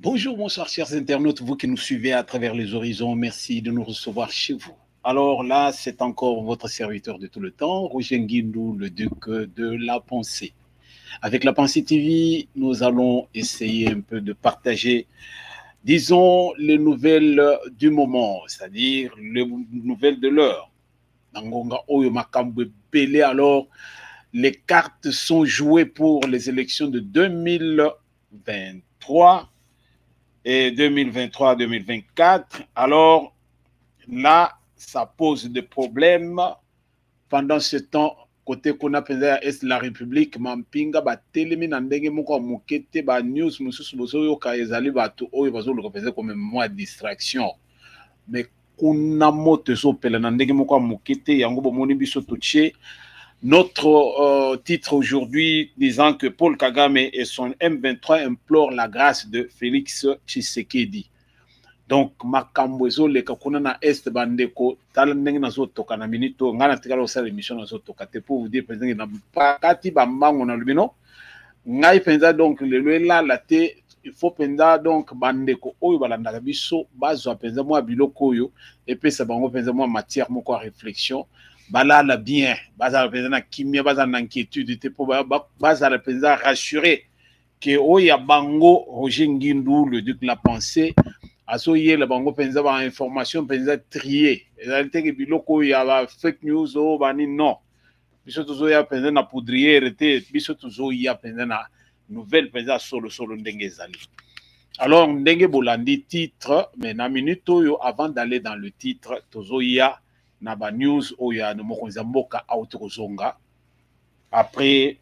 Bonjour, bonsoir, chers internautes, vous qui nous suivez à travers les horizons, merci de nous recevoir chez vous. Alors là, c'est encore votre serviteur de tout le temps, Roger Nguindou, le duc de la pensée. Avec la Pensée TV, nous allons essayer un peu de partager, disons, les nouvelles du moment, c'est-à-dire les nouvelles de l'heure. Alors, les cartes sont jouées pour les élections de 2023 et 2023-2024. Alors là, ça pose des problèmes. Pendant ce temps, côté qu'on a pensé à Est la République, Mampinga, Batelemi, Nandenge, Moko, Mokete, Ba News, Mususu, Boso, Kaezali, Batu, Oyo, Bazo, le représenté comme moi distraction. Mais kuna moto so pela Nandenge, Moko, Mokete, Yango, Bomoni, Biso, Touché. Notre titre aujourd'hui disant que Paul Kagame et son M23 implorent la grâce de Félix Tshisekedi. Donc makambo ezoleka kuna na est bandeko tala ndenge nazotoka na minito ngana tikala osala émission nazotoka te pour vous dire pendenge na pakati bambango na lubino ngai penza donc lelo elala te il faut penza donc bandeko oyo balandaka biso bazwa penza mwa biloko oyo epesa bango penza mwa matière moko ya réflexion balala bien bazala penza na kimia bazala na inquiétude te po bazala penza rassuré que oya bango Roger Nguindou le duc de la pensée asoye la bango penza ba information penza trier ezalité que biloko ya ba fake news o bani non biso tozo ya penza na poudrière te biso tozo ya penza na nouvelle penza solo ndenge ezali. Alors ndenge bolandi titre mais na minute oyo avant d'aller dans le titre tozo ya na ba news oya no mokonza mboka autokozonga après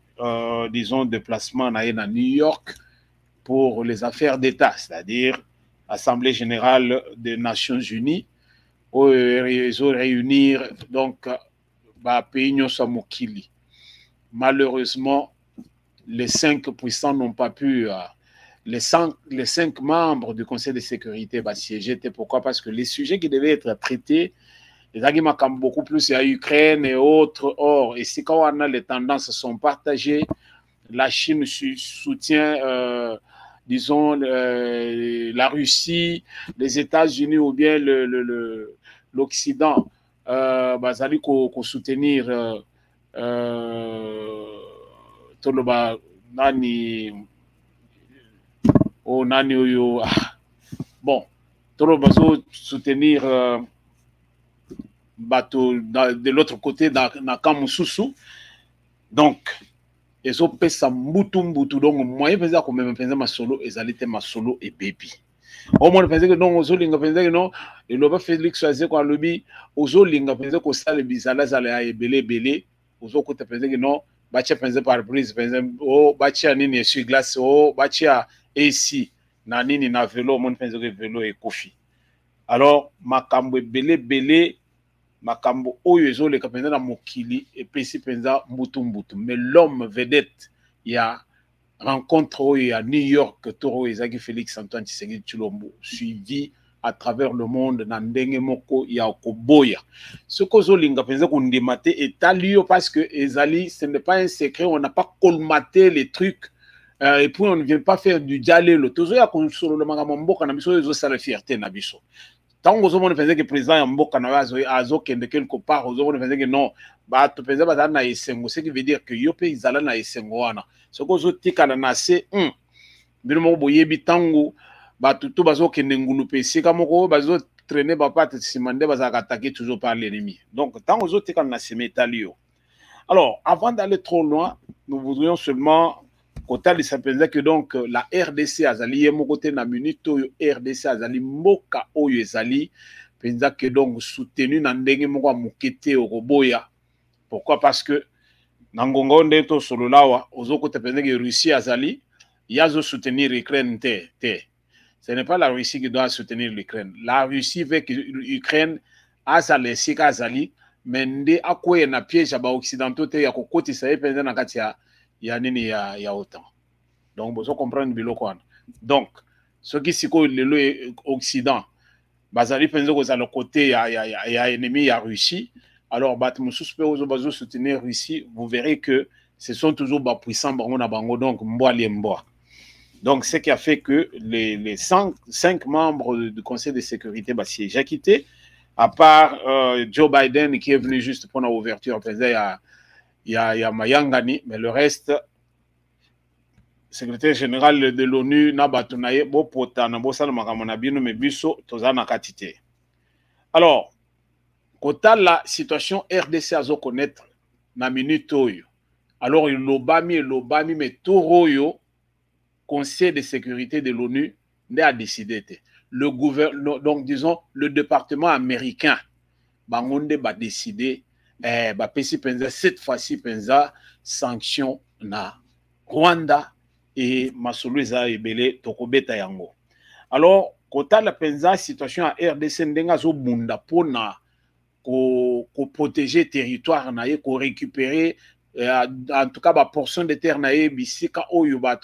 disons déplacement na New York pour les affaires d'État, c'est-à-dire Assemblée générale des Nations Unies, où ils ont réunir donc pays Mokili. Malheureusement, les 5 puissants n'ont pas pu, les 5 membres du Conseil de sécurité siéger. Pourquoi? Parce que les sujets qui devaient être traités, les arguments comme beaucoup plus à Ukraine et autres. Or, ici, quand on a les tendances sont partagées, la Chine soutient disons, la Russie, les États-Unis ou bien l'Occident, bazali ko soutenir toloba nani o nani oyo bon toloba bazo soutenir bateau de l'autre côté na Kamususu. Donc ezopesa mbutu donc moyen penza ko même penza masolo ezalité masolo et baby au moins penza que non ozolinga penza que non et loba Félix Oise ko alobi ozolinga penza ko sala bizala zala ya belé ozokota penza que non bacha penza par prise penza o bacha nini sur glace o bacha AC na nini na vélo mon penza que vélo et kofi. Alors makambo belé makambo oyo ezoleka penza na mokili epesi penza mbutu mais l'homme vedette ya rencontre oyo ya New York toro ezaki Félix Antoine Tshisekedi Tshilombo suivi à travers le monde na ndenge moko ya koboya ce kozolinga penza kundima te etali yo parce que ezali ce n'est pas un secret, on n'a pas colmaté les trucs et puis on ne vient pas faire du dialelo tozoya konsolo le makambo mboka na biso ezosala fierté na biso. Tant que vous pensez que le président Yamboka n'a quelque part, vous pensez que non, bah, tu penses pas na esengo, ce qui veut dire que yo pe izala na esengo wana. Ce que vous tika na nase, bino boye bitango, bah tout bazo kende ngulu pe sika moko bazo traîner ba pat simande baza attaquer toujours par l'ennemi. Donc tant que vous tika na se metalio. Alors, avant d'aller trop loin, nous voudrions seulement Kotali s'appelait que donc la RDC azali yemo côté na minute oyo RDC azali mboka oyo ezali penza que donc soutenu na ndenge moko mokete okoboya. Pourquoi? Parce que nangonga onde to solo lawa ozoko te penza que Russie azali yazo soutenir l'Ukraine te. Ce n'est pas la Russie qui doit soutenir l'Ukraine. La Russie veut que l'Ukraine azali sika azali mende akoye na piège ba occidentaux te ya kokoti sa penza na kati ya nini ya autant. Donc vous comprenez biloko wana. Donc ce qui siko le Occident bazali penza ko za le côté ya ennemi ya Russie. Alors bat mususu pe ozo soutenir Russie, vous verrez que ce sont toujours ba puissants bango na bango donc mboa li mboa. Donc, ce qui a fait que les 5 membres du Conseil de sécurité siège a quitté, à part Joe Biden qui est venu juste pour l'ouverture, il y a Mayangani, mais le reste, secrétaire général de l'ONU, Nabatunaye, Bopota, Nabosal Makamonabino, Mebiso, Tozana Katite. Alors, quand la situation RDC a connaître, na minute oyo, alors l'Obami, mais Toroyo, Conseil de sécurité de l'ONU, n'a décidé. Le gouvernement, donc disons, le département américain, Bangonde va décider, cette fois-ci, penza sanction na Rwanda et Masoluza Ebele Tokobeta Yango. Alors, quand la penza situation à RDC ndenga zo bunda pona ko protéger territoire na ye, ko récupérer en tout cas ba portion de terre na ye bisika oyo ba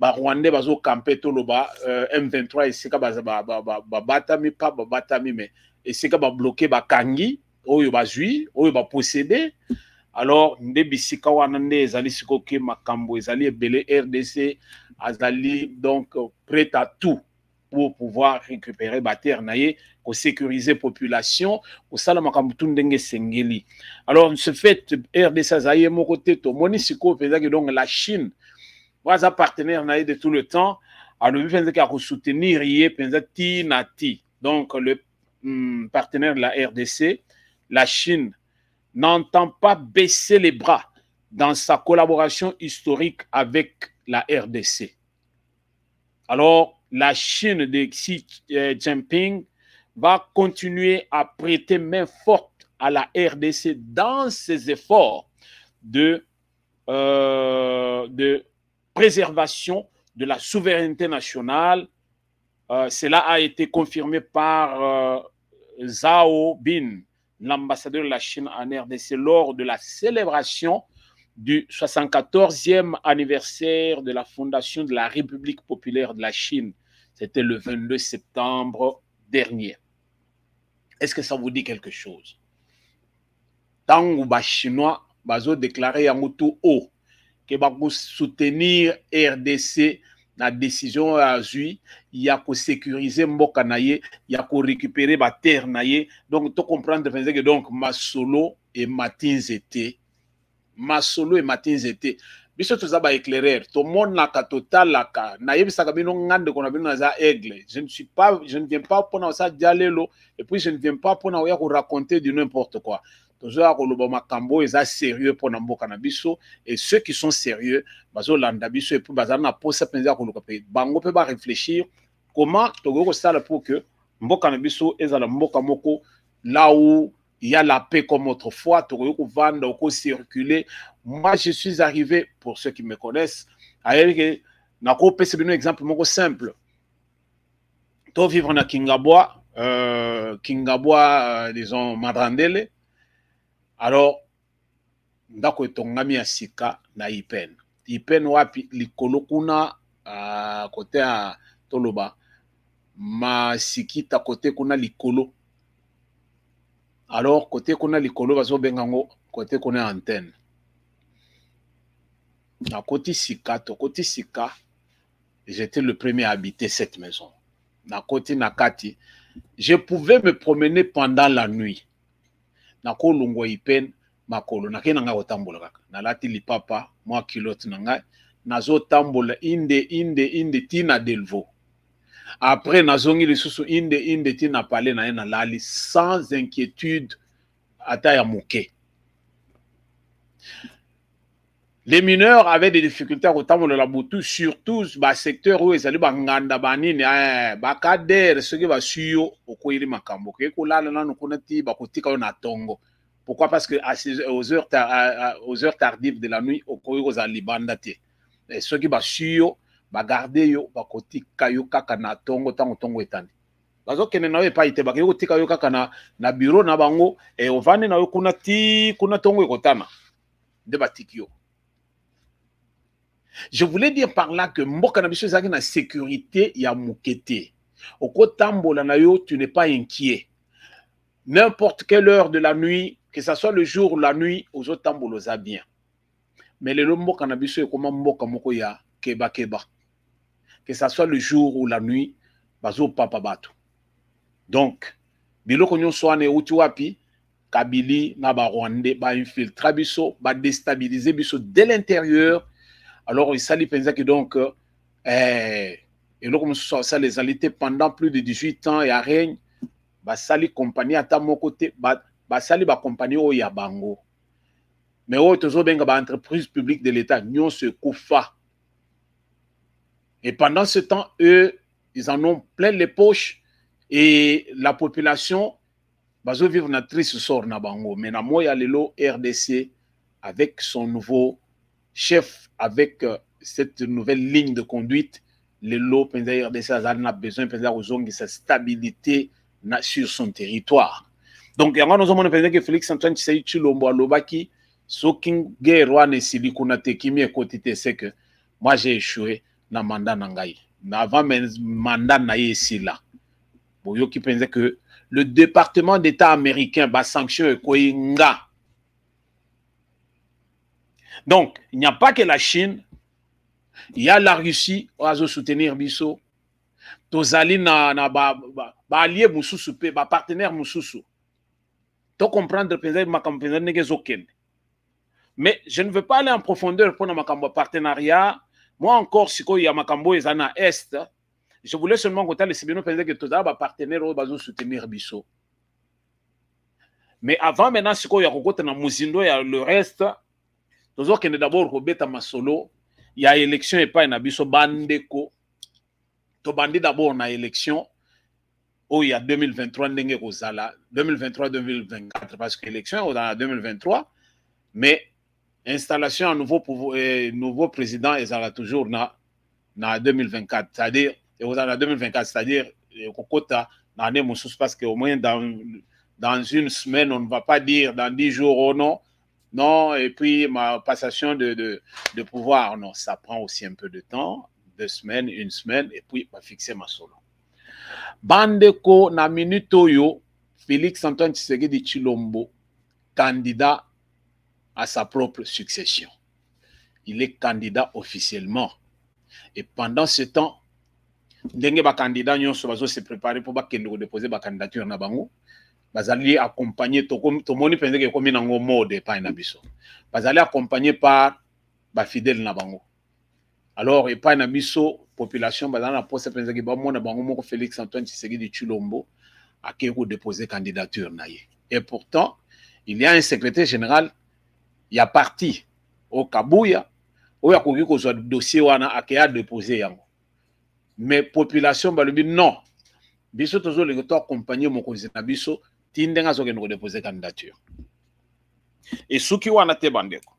Rwandais bazo camper to loba M23 esika batami pa batami mais esika ba bloquer ba kangi oyo bazui oyo ba posséder. Alors nde bisika wana nde ezali sikoke makambo ezali ebele RDC azali donc prêt à tout pour pouvoir récupérer ba terre na ye, ko sécuriser population, ko sala makambo tout ndenge sengeli. Alors ce fait RDC azali mon côté to moni siko peza que donc la Chine voilà partenaire de tout le temps, alors il faut soutenir Nati. Donc le partenaire de la RDC, la Chine, n'entend pas baisser les bras dans sa collaboration historique avec la RDC. Alors la Chine de Xi Jinping va continuer à prêter main forte à la RDC dans ses efforts de préservation de la souveraineté nationale. Cela a été confirmé par Zhao Bin, l'ambassadeur de la Chine en RDC, lors de la célébration du 74e anniversaire de la fondation de la République populaire de la Chine. C'était le 22 septembre dernier. Est-ce que ça vous dit quelque chose? Tant que les Chinois ont déclaré en tout haut que va soutenir RDC la décision à Zui, il y a qu'à sécuriser Mboka naye, il y a qu'à récupérer ma terre naye. Donc tu comprends que donc Masolo et Matinzete, Masolo et Matinzete. Biso tozaba éclairer, tout le monde n'a qu'à total la ka. Naye bisaka bino ngande qu'on a bino naza aigle. Je ne viens pas pour na ça dialelo et puis je ne viens pas pour na oya raconter du n'importe quoi. Toujours makambo est sérieux pour Namboka Nabiso et ceux qui sont sérieux, bazo landabiso et puis bazana posa penza ko lokape. Bango peut pas réfléchir comment togo ça pour que Mboka Nabiso est à la Mboka Moko là où il y a la paix comme autrefois, togo ko vendre ko circuler. Moi je suis arrivé pour ceux qui me connaissent à que nako pese bino exemple moko simple. To vivre na Kingabwa disons Madrandele. Alors, ndako etongami ya sika na Ipen. Ipen wapi likolo kuna côté à Toloba. Ma sikita côté kuna likolo. Alors, côté kuna likolo bazo bengango côté kuna antenne. Na côté sika, j'étais le premier à habiter cette maison. Na côté nakati, je pouvais me promener pendant la nuit. Nako lungwa Ipen makolo nake nanga otambola kaka nalati lipapa mwa kilote nanga nazo tambola inde tina Delvaux. Après nazongi lisusu inde tina pale na na lali sans inquiétude ata ya moke. Les mineurs avaient des difficultés à otambola la butu, surtout ba secteur où ezali banganda banini ba kader ceux qui va suyo okoyiri makambo ke kolala nanu kunati bakotika na tongo. Pourquoi? Parce que aux heures tardives de la nuit okoyi kozali bandate. Et ceux qui va suyo ba garder yo bakotika yo kaka na tongo tango tongo etani. Bazo kene na yo pa ite bakyo kotika yo kaka na bureau na bango et ovane na yo kuna tongo ekotana. De batikyo. Je voulais dire par là que Mboka Nabiso ezaki na sécurité ya mukete. Okotambola na yo, tu n'es pas inquiet. N'importe quelle heure de la nuit, que ce soit le jour ou la nuit, aux autres tambolos bien. Mais le Mboka Nabiso est comme Mboka Moko ya keba keba. Que ça soit le jour ou la nuit, bazo papa bato. Donc, biloko nyonso ane uti wapi, Kabili na ba Rwandais ba infiltrer biso, ba déstabiliser biso dès l'intérieur. Alors il s'allie pensa que donc et là comme ça les alités pendant plus de 18 ans et à règne ba sali compagnie à ta mon côté ba sali ba compagnie o ya bango. Mais o tozo benga ba entreprise publique de l'État nyon se koufa. Et pendant ce temps eux ils en ont plein les poches et la population bazo vivre na triste sort na bango. Mais na moya lelo RDC avec son nouveau chef, avec cette nouvelle ligne de conduite, lelo penza RDC a besoin penza ozongi sa stabilité sur son territoire. Donc yango nous avons penza que Félix Antoine Tshisekedi Tshilombo alobaki soking guerre wana sili kuna te kimi ekotite c'est que moi j'ai échoué na mandat na ngai. Na avant mandat na yesila. Boyo ki penza que le département d'État américain va sanctionner Koinga. Donc, il n'y a pas que la Chine, il y a la Russie, qui va soutenir Bisso. Tozali na allié Moussoussou, partenaire Moussoussou. Tu comprendre mais je ne veux pas aller en profondeur pour un partenariat. Moi encore, si il y a Makambo et Zana Est, je voulais seulement que les Sibino pensaient que tous les partenaires vont soutenir Bisso. Mais avant, maintenant, si il y a Mouzindo, il y a le reste, nous avons d'abord Robeta Masolo, il y a élection et pas un Bisso Bandeko. Tu bandit d'abord dans l'élection, où il y a 2023, 2023-2024, parce que l'élection est dans 2023, mais installation à nouveau président, il sera toujours dans 2024, c'est-à-dire, en 2024, c'est-à-dire, parce qu'au moins dans une semaine, on ne va pas dire dans 10 jours, oh non, non, et puis ma passation de pouvoir, non, ça prend aussi un peu de temps, 2 semaines, 1 semaine, et puis va fixer ma solo. Bandeko na minute oyo, Félix Antoine Tshisekedi Tshilombo, candidat à sa propre succession. Il est candidat officiellement. Et pendant ce temps, ndenge ba candidat nyonso bazo se préparer pour déposer ba candidature na bango. Bazali accompagné to moni penze ke komi nango mode pa na biso. Bazali accompagné par ba fidèle na bango. Alors et pa na biso population bazali na poste penze ke ba mona bango moko Félix Antoine Tshisekedi Tshilombo a ko déposer candidature na ye. Et pourtant, il y a un secrétaire général, il y a parti au Kabuya, où il y a un dossier wana a déposé yango. Mais population balobi non. Biso tozo le to accompagner mon cousin na biso tindenga zo ke déposer candidature. Et souki wana te bandeko.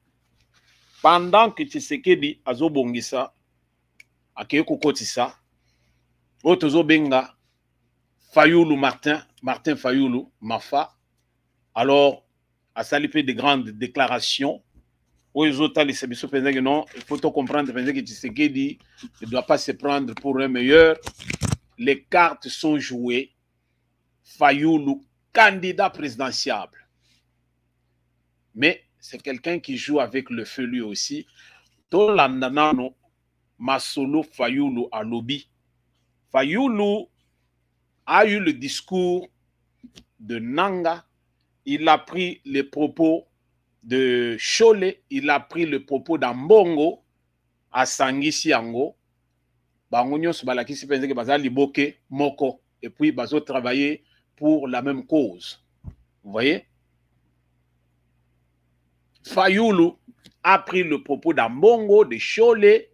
Pendant que Tshisekedi azo bongisa akeye kokotisa o tozo benga Fayulu Martin Fayulu Mafa. Alors a salipé de grandes déclarations. Où ils ont les services que non, il faut comprendre que Tshisekedi ne doit pas se prendre pour un meilleur. Les cartes sont jouées. Fayulu, candidat présidentiable. Mais c'est quelqu'un qui joue avec le feu lui aussi. Tolandanano, Masolo Fayulu à lobby. Fayulu a eu le discours de Nanga. Il a pris les propos de Cholet, il a pris le propos d'Ambongo à Sangisi Yango. Bangonyo Subalakisi pense que Bazali Boke Moko. Et puis Bazo travailler pour la même cause. Vous voyez? Fayulu a pris le propos d'Ambongo, de Cholet,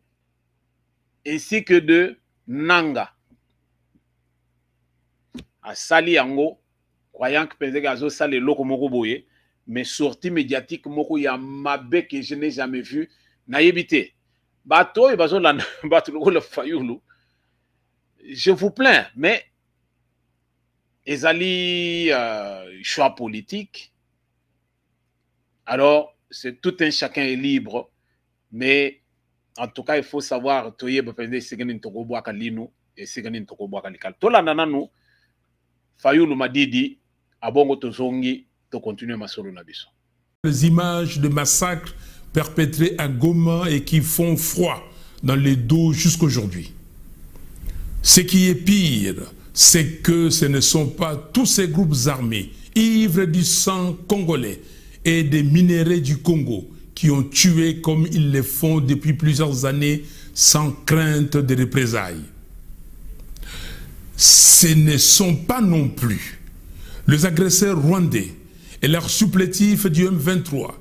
ainsi que de Nanga. À Sali Yango, croyant que Pense Gazo Sali Loko Moko Boye. Mais sortie médiatique, moko ya mabe que je n'ai jamais vu, na yebite. Bato et bazo la bato le Fayulu. Je vous plains, mais ezali choix politique. Alors, c'est tout un chacun est libre, mais en tout cas, il faut savoir toye bapende segani toko boaka lino et segani toko boaka likal. Tola nananu Fayulu madidi abongo tozongi. Les images de massacres perpétrés à Goma et qui font froid dans les dos jusqu'aujourd'hui. Ce qui est pire, c'est que ce ne sont pas tous ces groupes armés, ivres du sang congolais et des minéraux du Congo, qui ont tué comme ils le font depuis plusieurs années sans crainte de représailles. Ce ne sont pas non plus les agresseurs rwandais et leurs supplétifs du M23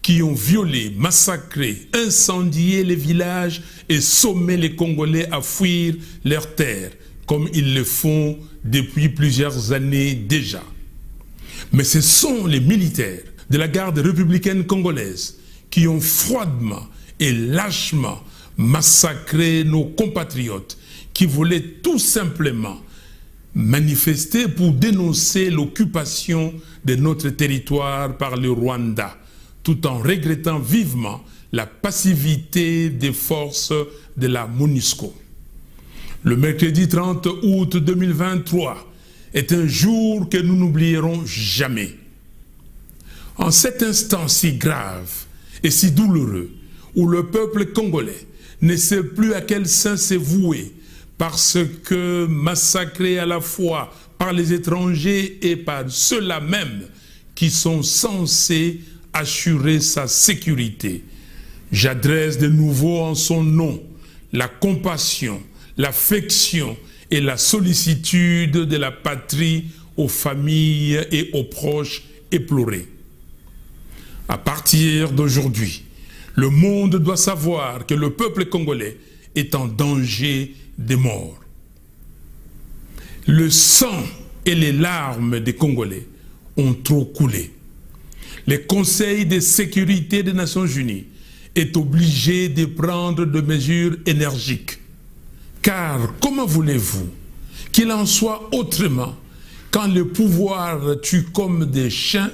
qui ont violé, massacré, incendié les villages et sommé les Congolais à fuir leurs terres, comme ils le font depuis plusieurs années déjà. Mais ce sont les militaires de la garde républicaine congolaise qui ont froidement et lâchement massacré nos compatriotes qui voulaient tout simplement manifester pour dénoncer l'occupation de notre territoire par le Rwanda, tout en regrettant vivement la passivité des forces de la MONUSCO. Le mercredi 30 août 2023 est un jour que nous n'oublierons jamais. En cet instant si grave et si douloureux, où le peuple congolais ne sait plus à quel saint se vouer, parce que massacré à la fois par les étrangers et par ceux-là même qui sont censés assurer sa sécurité, j'adresse de nouveau en son nom la compassion, l'affection et la sollicitude de la patrie aux familles et aux proches éplorés. À partir d'aujourd'hui, le monde doit savoir que le peuple congolais est en danger de mort. Le sang et les larmes des Congolais ont trop coulé. Le Conseil de sécurité des Nations Unies est obligé de prendre des mesures énergiques. Car comment voulez-vous qu'il en soit autrement quand le pouvoir tue comme des chiens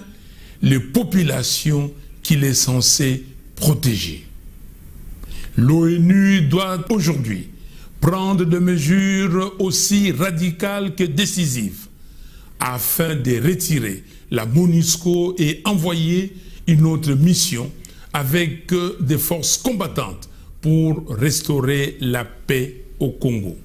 les populations qu'il est censé protéger? L'ONU doit aujourd'hui prendre des mesures aussi radicales que décisives afin de retirer la MONUSCO et envoyer une autre mission avec des forces combattantes pour restaurer la paix au Congo.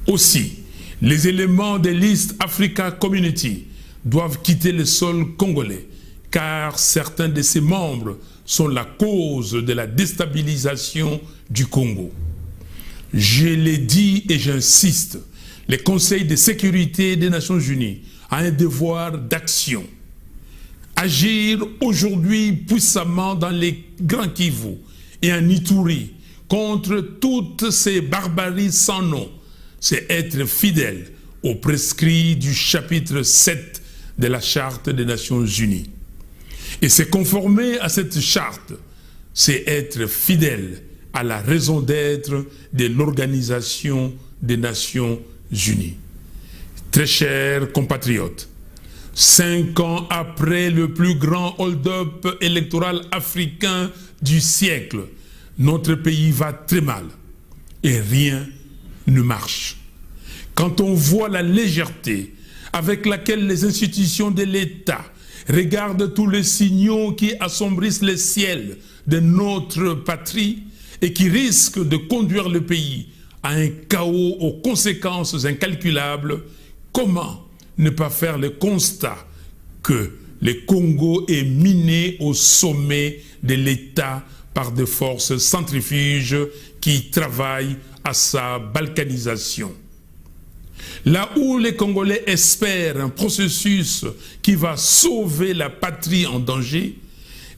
Aussi, les éléments de l'East Africa Community doivent quitter le sol congolais, car certains de ses membres sont la cause de la déstabilisation du Congo. Je l'ai dit et j'insiste, le Conseil de sécurité des Nations Unies a un devoir d'action. Agir aujourd'hui puissamment dans les Grands Kivu et en Ituri contre toutes ces barbaries sans nom, c'est être fidèle aux prescrits du chapitre 7 de la Charte des Nations Unies. Et se conformer à cette charte, c'est être fidèle à la raison d'être de l'Organisation des Nations Unies. Très chers compatriotes, 5 ans après le plus grand hold-up électoral africain du siècle, notre pays va très mal et rien ne marche. Quand on voit la légèreté avec laquelle les institutions de l'État regardent tous les signaux qui assombrissent le ciel de notre patrie et qui risquent de conduire le pays à un chaos aux conséquences incalculables, comment ne pas faire le constat que le Congo est miné au sommet de l'État par des forces centrifuges qui travaillent à sa balkanisation? Là où les Congolais espèrent un processus qui va sauver la patrie en danger,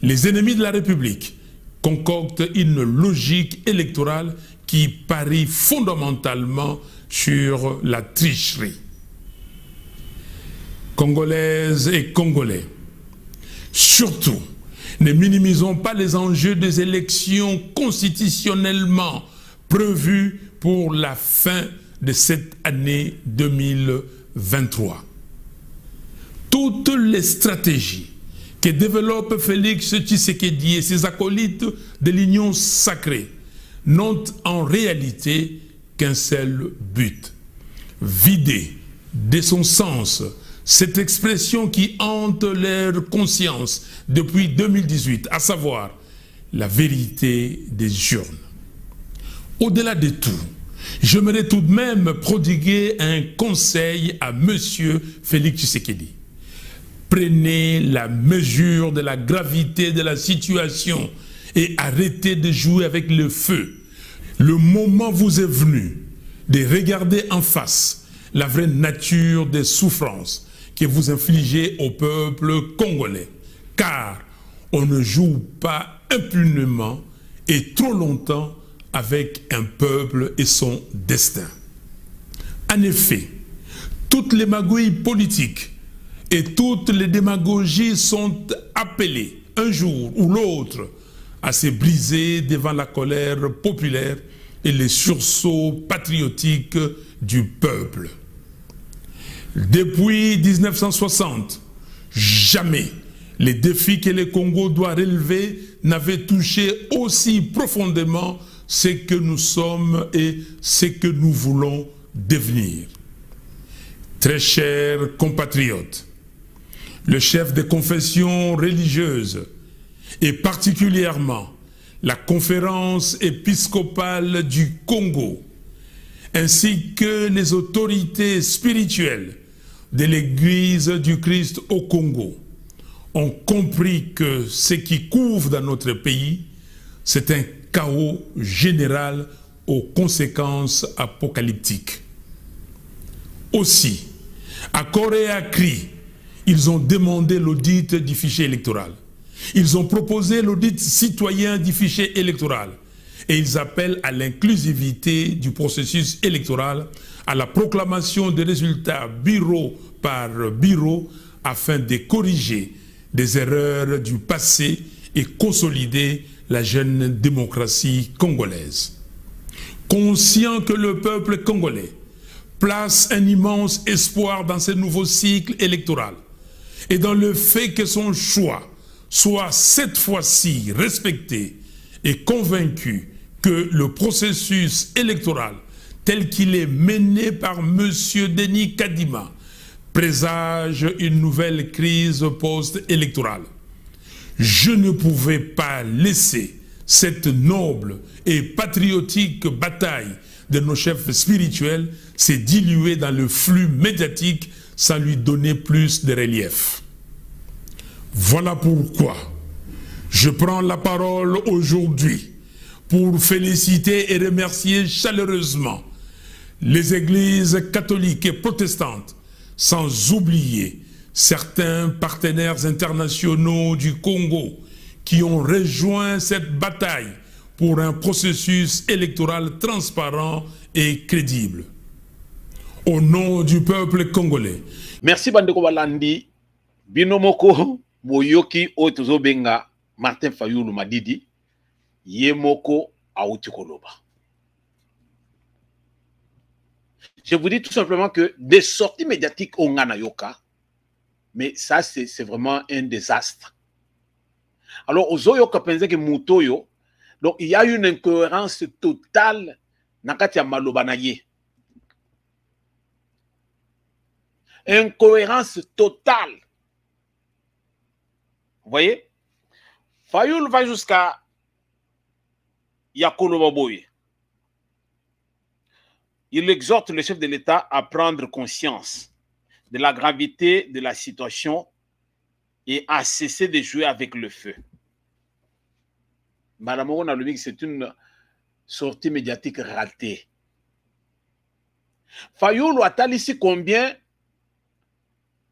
les ennemis de la République concoctent une logique électorale qui parie fondamentalement sur la tricherie. Congolaises et Congolais, surtout, ne minimisons pas les enjeux des élections constitutionnellement prévues pour la fin de cette année 2023. Toutes les stratégies que développe Félix Tshisekedi et ses acolytes de l'Union sacrée n'ont en réalité qu'un seul but: vider de son sens cette expression qui hante leur conscience depuis 2018, à savoir la vérité des urnes. Au-delà de tout, j'aimerais tout de même prodiguer un conseil à Monsieur Félix Tshisekedi. Prenez la mesure de la gravité de la situation et arrêtez de jouer avec le feu. Le moment vous est venu de regarder en face la vraie nature des souffrances que vous infligez au peuple congolais. Car on ne joue pas impunément et trop longtemps avec un peuple et son destin. En effet, toutes les magouilles politiques et toutes les démagogies sont appelées un jour ou l'autre à se briser devant la colère populaire et les sursauts patriotiques du peuple. Depuis 1960, jamais les défis que le Congo doit relever n'avaient touché aussi profondément ce que nous sommes et ce que nous voulons devenir. Très chers compatriotes, le chef des confessions religieuses et particulièrement la conférence épiscopale du Congo, ainsi que les autorités spirituelles de l'Église du Christ au Congo, ont compris que ce qui couvre dans notre pays, c'est un chaos général aux conséquences apocalyptiques. Aussi, à corps et à cri, ils ont demandé l'audit du fichier électoral. Ils ont proposé l'audit citoyen du fichier électoral et ils appellent à l'inclusivité du processus électoral, à la proclamation des résultats bureau par bureau afin de corriger des erreurs du passé et consolider la jeune démocratie congolaise. Conscient que le peuple congolais place un immense espoir dans ce nouveau cycle électoral et dans le fait que son choix soit cette fois-ci respecté et convaincu que le processus électoral tel qu'il est mené par M. Denis Kadima présage une nouvelle crise post-électorale. Je ne pouvais pas laisser cette noble et patriotique bataille de nos chefs spirituels se diluer dans le flux médiatique sans lui donner plus de relief. Voilà pourquoi je prends la parole aujourd'hui pour féliciter et remercier chaleureusement les églises catholiques et protestantes, sans oublier certains partenaires internationaux du Congo qui ont rejoint cette bataille pour un processus électoral transparent et crédible. Au nom du peuple congolais. Merci Bandeko Balandi. Binomoko Boyoki Otozo Benga Martin Fayulu Madidi. Yemoko Aoutikoloba. Je vous dis tout simplement que des sorties médiatiques au Nganayoka, mais ça c'est vraiment un désastre. Alors, aux Oyoka pensent que Moutoyo, donc il y a une incohérence totale dans Katia Malobanaye. Incohérence totale. Vous voyez? Fayoul va jusqu'à Yakolo Baboye. Il exhorte le chef de l'État à prendre conscience de la gravité de la situation et à cesser de jouer avec le feu. Madame Oron Alubik, c'est une sortie médiatique ratée. Fayoulou a ici combien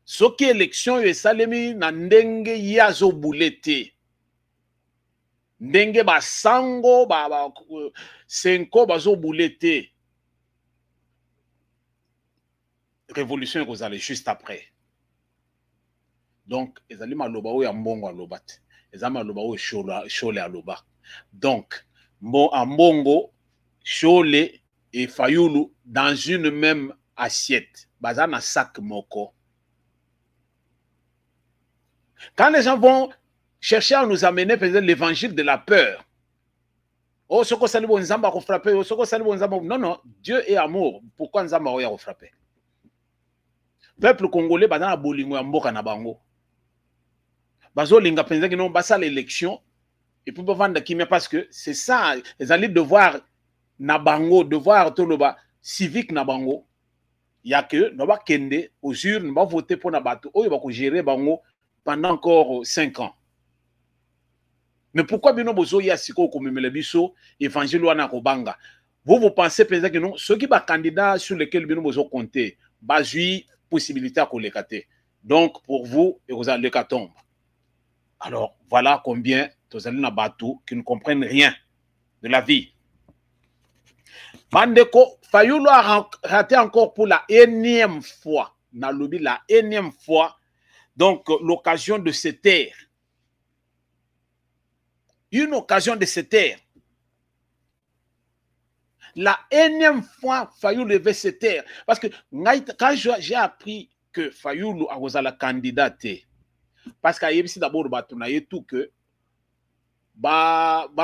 ce qui est élection et salemi nandenge yazo boulete. Ndenge ba sango ba senko bazo boulete. Révolution vous allez juste après. Donc, les alima loba ou yambongo alobat. Les alima loba ou chole aloba. Donc, ambongo, chole et Fayoulou dans une même assiette. Bazana sac moko. Quand les gens vont chercher à nous amener l'évangile de la peur. Oh, ce que ça nous nzamba ko frapper, oh, ce que ça nous nzamba. Non, non, Dieu est amour. Pourquoi nzamba oya ko frapper? Peuple congolais bazana bolingo ya mboka na bango. Bazo linga penza ki non basa l'élection et puis vendre kimia parce que c'est ça, les alliés devoir na bango devoir toloba civique na bango ya que no ba kende aux urnes ba voter pour na bato oyo ba ko gérer bango pendant encore 5 ans. Mais pourquoi bino bozo ya siko ko memela biso évangile wana ko banga? Vous pensez peut-être que non, ceux qui sont candidats sur lesquels nous devons compter, basui possibilité à collecter. Donc, pour vous, vous allez le tombe. Alors, voilà combien vous allez na bateau qui ne comprennent rien de la vie. Mandeko, Fayulu a raté encore pour la énième fois, na lobby la énième fois, donc l'occasion de se taire. Une occasion de se taire. La énième fois, Fayulu devait se taire. Parce que quand j'ai appris que Fayulu a la candidate, parce qu'il y a d'abord tout que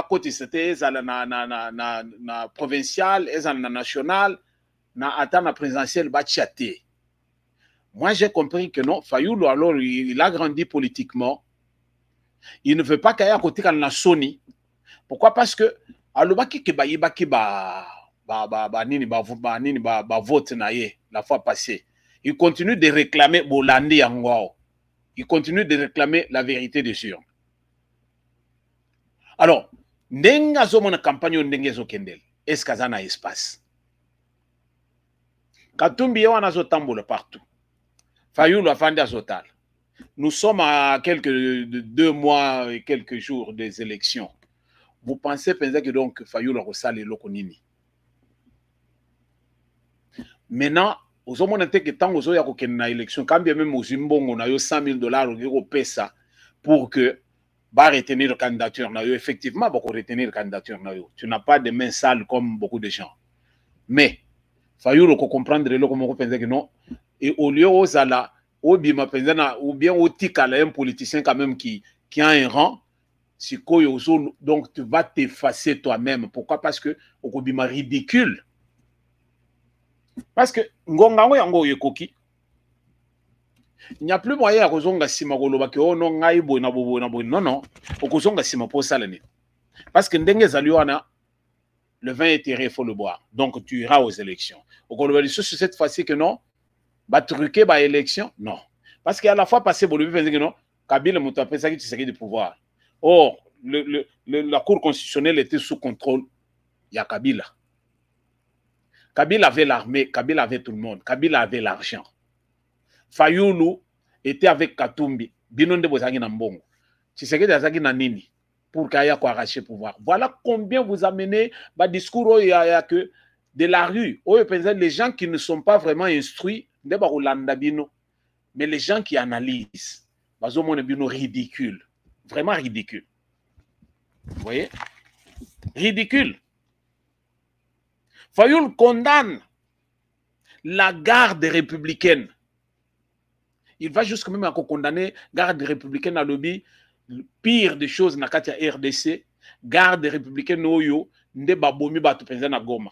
côté c'était na provincial, na national, na présidentiel, tchaté. Moi j'ai compris que non, Fayulu alors il a grandi politiquement. Il ne veut pas qu'il y ait à côté quand la Sony. Pourquoi? Parce que alobaki ke bayibaki vote na ye la fois passée. Il continue de réclamer Bolandi Yango. Il continue de réclamer la vérité des urnes. Alors, ndenga zo mona campagne ndenge zo kendel. Est-ce que ça na espace? Katumbi wana zo tambola partout. Fayulu afandi azotal. Nous sommes à quelques 2 mois et quelques jours des élections. Vous pensez peut-être que donc Fayulu a ressalé l'okonini. Maintenant, aux hommes que tant aux autres qui na élection, quand bien même aux Zimbabwe on a eu $100,000 au pesa pour que bah retenir la candidature. Effectivement, beaucoup retenir la candidature. Tu n'as pas de main sale comme beaucoup de gens. Mais Fayulu ko comprendre le comment on pense que non. Et au lieu aux ala ou bien au tikala un politicien quand même qui a un rang. Donc tu vas t'effacer toi-même. Pourquoi? Parce que okobima ridicule. Parce que ngongango yango yekoki. Il n'y a plus moyen à kozonga sima koloba ke oh non ngai boy na bobo na boy. Non non, okozonga sima pour ça l'année. Parce que ndenge zaliwana le vin est tiré, il faut le boire. Donc tu iras aux élections. Okoloba sur cette fois-ci que non, ba truquer ba élection, non. Parce qu'à la fois passé bolobi penser que non, Kabila muto après ça qui tu de pouvoir. Or, la Cour constitutionnelle était sous contrôle. Il y a Kabila. Kabila avait l'armée, Kabila avait tout le monde, Kabila avait l'argent. Fayulu était avec Katumbi. Binonde Bozagi Nambongo. Tshisekedi Azagi Nanini. Pour qu'il y ait arracher le pouvoir. Voilà combien vous amenez le discours que de la rue. Les gens qui ne sont pas vraiment instruits, mais les gens qui analysent. Ridicule. Vraiment ridicule. Vous voyez? Ridicule. Fayulu condamne la garde républicaine. Il va jusqu'à même condamner la garde républicaine à lobby. Pire des choses na kati ya RDC, garde républicaine oyo nde babomi bato penza na Goma.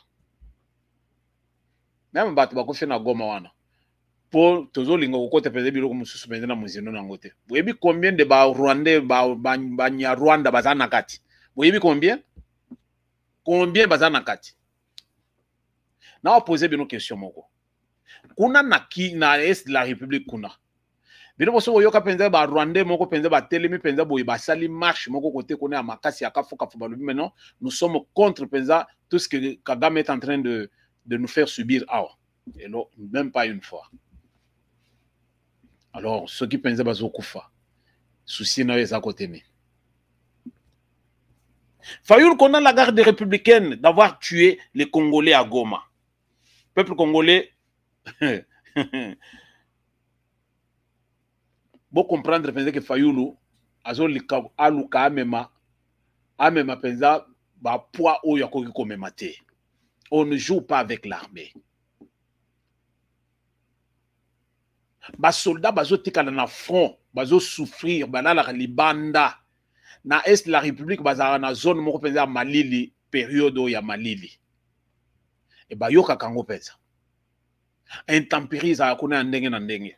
Même bato bakofe na Goma wana. Pour tozo linga kokote penza biloko mususu penza na muzino na ngote. Boyebi combien de ba Rwandais ba nya Rwanda bazana kati? Boyebi combien? Combien bazana kati? Na opposer bino question moko. Kuna na ki na est de la République kuna. Bino boso yoka penza ba Rwandais moko penza ba telemi penza boye ba sali marche moko côté koné a makasi ya kafuka fubalobi. Maintenant nous sommes contre penza tout ce que Kagame est en train de nous faire subir. Et là, même pas une fois. Alors ceux qui pensaient bazo kufa souci na yeza côté. Fayulu condamne la garde républicaine d'avoir tué les Congolais à Goma. Peuple congolais Bon comprendre que Fayulu azolika aluka amema penza ba poids oyo akoki komema te. On ne joue pas avec l'armée. Ba soldats bazotika na front, bazo souffrir, banala libanda. Na est la République bazara na zone moko penza Malili, période ya Malili. Et ba yoka kango penza. Intempéries za kuna ndenge na ndenge.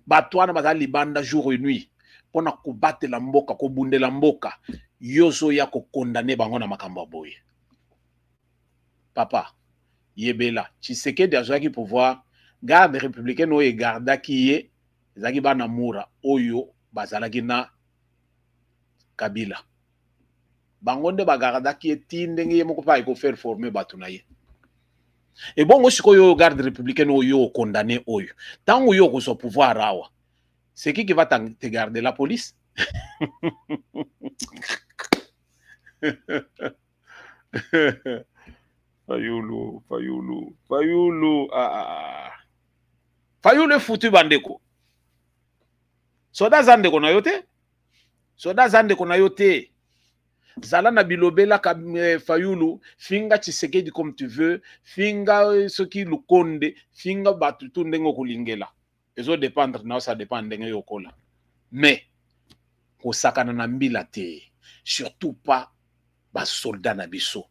Batwana bazali libanda jour et nuit pona kobattre la mboka ko bundela mboka yozo ya ko condamner bango na makambo boye. papa yebela Tshisekedi azwaki pouvoir garde républicaine oyo egardaki ye ezalaki bana mura oyo bazalaki na Kabila bango nde bagardaki ye ti ndenge ye moko mpe akofaire former bato na ye ebongo sikoyo garde républicaine oyo condamné oyo ntango yo okozwa pouvoir awa c'est qui va te garder la police Fayulu Fayulu foutu bandeko soda zande kona yote soda zande kona yote zala na bilobela ka Fayulu finga Tshisekedi comme tu veux finga soki lukonde finga batu tu ndenge kolingela ezo dépendre na ça dépend ndenge yokola mais kosakana na mbila te surtout pas ba soldat na biso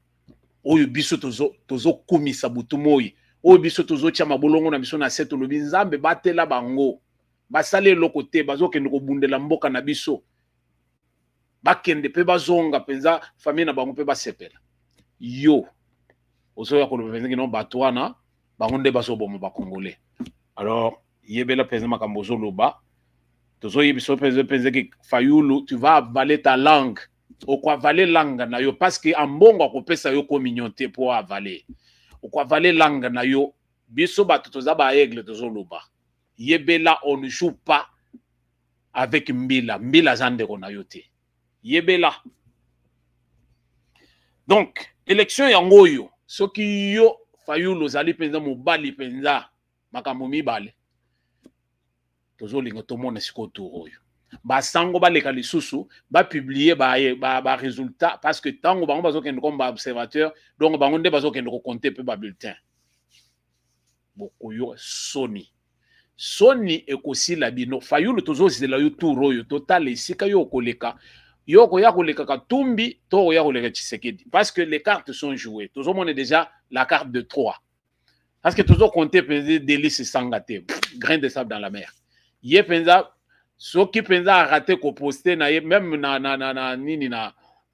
oyo biso tozo kumisa butu moi oyo biso tozo tia mabolongo na biso na seto lobi nzambe batela bango basale loko te bazokende kobundela mboka na biso bakende pe bazonga penza famille na bango pe basepela yo ozoya koloba penza kino bato wana bango nde bazoboma ba congolais alors yebela penza makambo zoloba tozo yebiso penza ki Fayulu tu vas avaler ta langue au quoi avaler langue na yo parce que ambongo akopesa yo communauté pour avaler au quoi avaler langue na yo biso bato toza ba aigle tozoloba yebela on ne joue pas avec mbila zande kona yo te yebela donc élection yango yo soki yo Fayulu ozali penza mobali penza makambo mibale tozolinga tomona siko tour oyo basango baleka lisusu ba publier ba résultat parce que tango bango bazokende comme ba observateur donc bango nde bazokende ko compter pe ba bulletin bokoyo soni ekosila bino Fayulu tozozela yo tour oyo total esika yo koleka yo koya koleka Katumbi to koya koleka Tshisekedi parce que les cartes sont jouées tozomona déjà la carte de 3 parce que tozo compter penza délice sangate grain de sable dans la mer ye penza soki penza a raté ko poster na ye même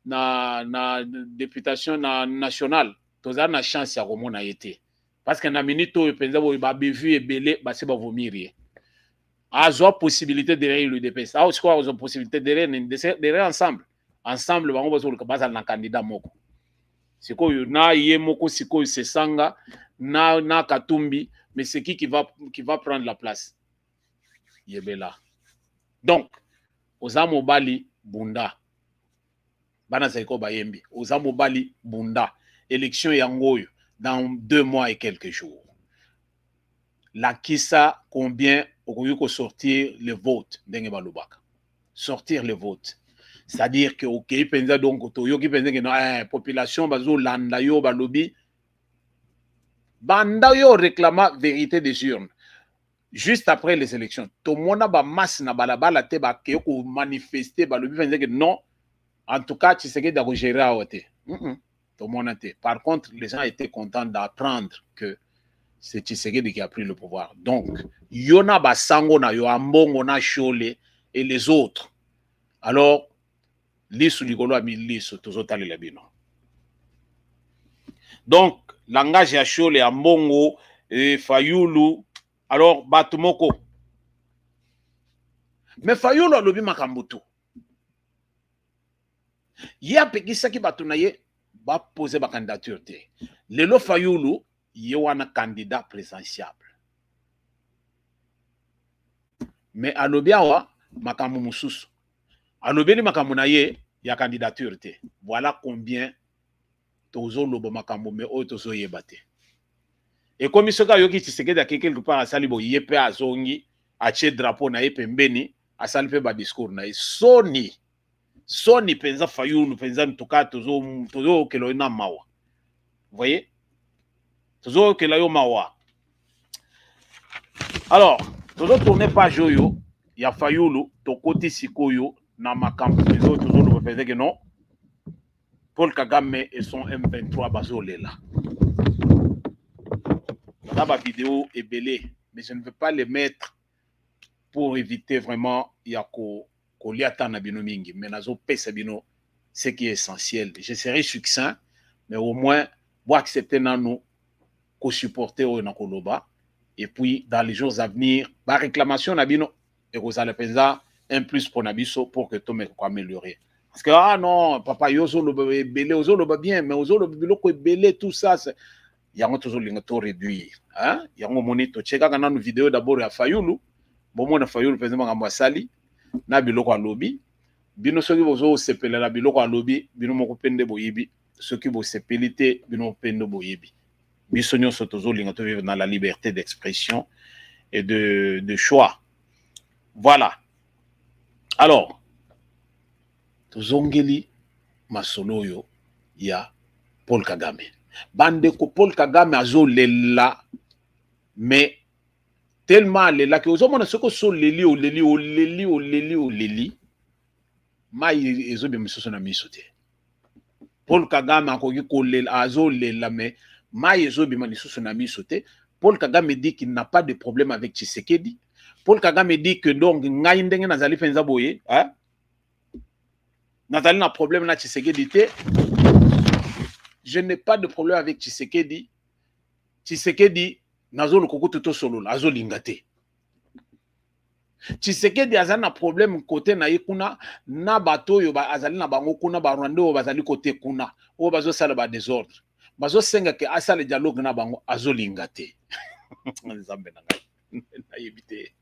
na députation nationale toza na chance ya komona yete parce que na minute oyo penza bo ba bevu ebele ba se ba vomir azwa possibilité de le DPS a aussi quoi possibilité de ensemble bango bazo le basa na candidat moko sikoyo na ye moko sikoyo se sanga na Katumbi mais c'est qui va prendre la place yebela donc ozamo bali bunda bana saiko bayembi ozamo bali bunda élection yangoyo dans 2 mois et quelques jours la kisa combien okoyuko sortir le vote ndenge balobaka sortir le vote c'est-à-dire que OK penza donc toyoki penza que non population bazo landa yo balobi banda yo réclama vérité des urnes juste après les élections tout le monde ba masse na balabala te ba ke ko manifester balobi penza que non en tout cas Tshisekedi da gérer à hauteur tout le monde était par contre les gens étaient contents d'apprendre que c'est Tshisekedi qui a pris le pouvoir. Donc, Yona Basango na yo ambongo na Chole et les autres. Alors, lisu ligolo a mis lisu tozotali la bino. Donc, langage ya Chole ambongo et Fayulu. Alors, Batumoko. Mais Fayulu a lobi makambutu. Ya pekisa ki batunaye ba poser ba candidature te. Lelo Fayulu Yowana candidat présidentiable. Mais alobi awa makambo mususu. Alobi ni makambo na ye ya candidature te. Voilà combien tozo lobo makambo me o tozo yebate. Et comme soka yoki Tshisekedi ake quelque part asali bo yepe azongi ache drapeau na ye pembeni asali pe ba discours na ye soni penza Fayulu penza ntuka tozo kelo na mawa. Vous voyez? Tozo ke la yo mawa. Alors, tozo tourner page yo ya Fayulu to koti sikoyo na makambo tozo le faire que non. Paul Kagame et son M23 bazolela. Dans ma vidéo est belé, mais je ne veux pas les mettre pour éviter vraiment yako koliata na bino mingi, mais nazo pesa bino ce qui est essentiel. Je serai succinct, mais au moins Bon accepter nous ko supporter au na koloba et puis dans les jours à venir ba réclamation na bino et ko sala penza un plus pour nabiso pour que tout me ko améliorer. Parce que ah non papa yozo lo belé ozo lo bien mais ozo lo biloko belé tout ça yango toujours linga to réduire hein yango monito cheka kana no vidéo d'abord ya Fayulu bomo na Fayulu penza ngamba sali na biloko alobi bino soki bozo sepela la biloko alobi bino moko pende boyibi soki bo sepelité bino pende boyibi biso nyonso tozo linga to vivre dans la liberté d'expression et de choix. Voilà. Alors tozongeli masolo yo ya Paul Kagame. Bande ko Paul Kagame azo lela mais tellement lela que ozo mona soko so leli o leli mai ezo be misoso na misote. Paul Kagame akoki ko lela azo lela mais mai ezo be misoso na misote. Paul Kagame dit qu'il n'a pas de problème avec Tshisekedi. Paul Kagame dit que donc ngai ndenge nazali penza boye, hein? Nathalie n'a problème na Tshisekedi te. Je n'ai pas de problème avec Tshisekedi. Tshisekedi nazo le koko toto solo azo lingate. Tshisekedi azali na problème côté na yekuna na bato yo ba azali na bango kuna ba Rwanda o bazali côté kuna o bazo sala ba désordre. Bazo senga ke asala dialogue na bango azo lingate. Nzambe na ngai. Na yebite.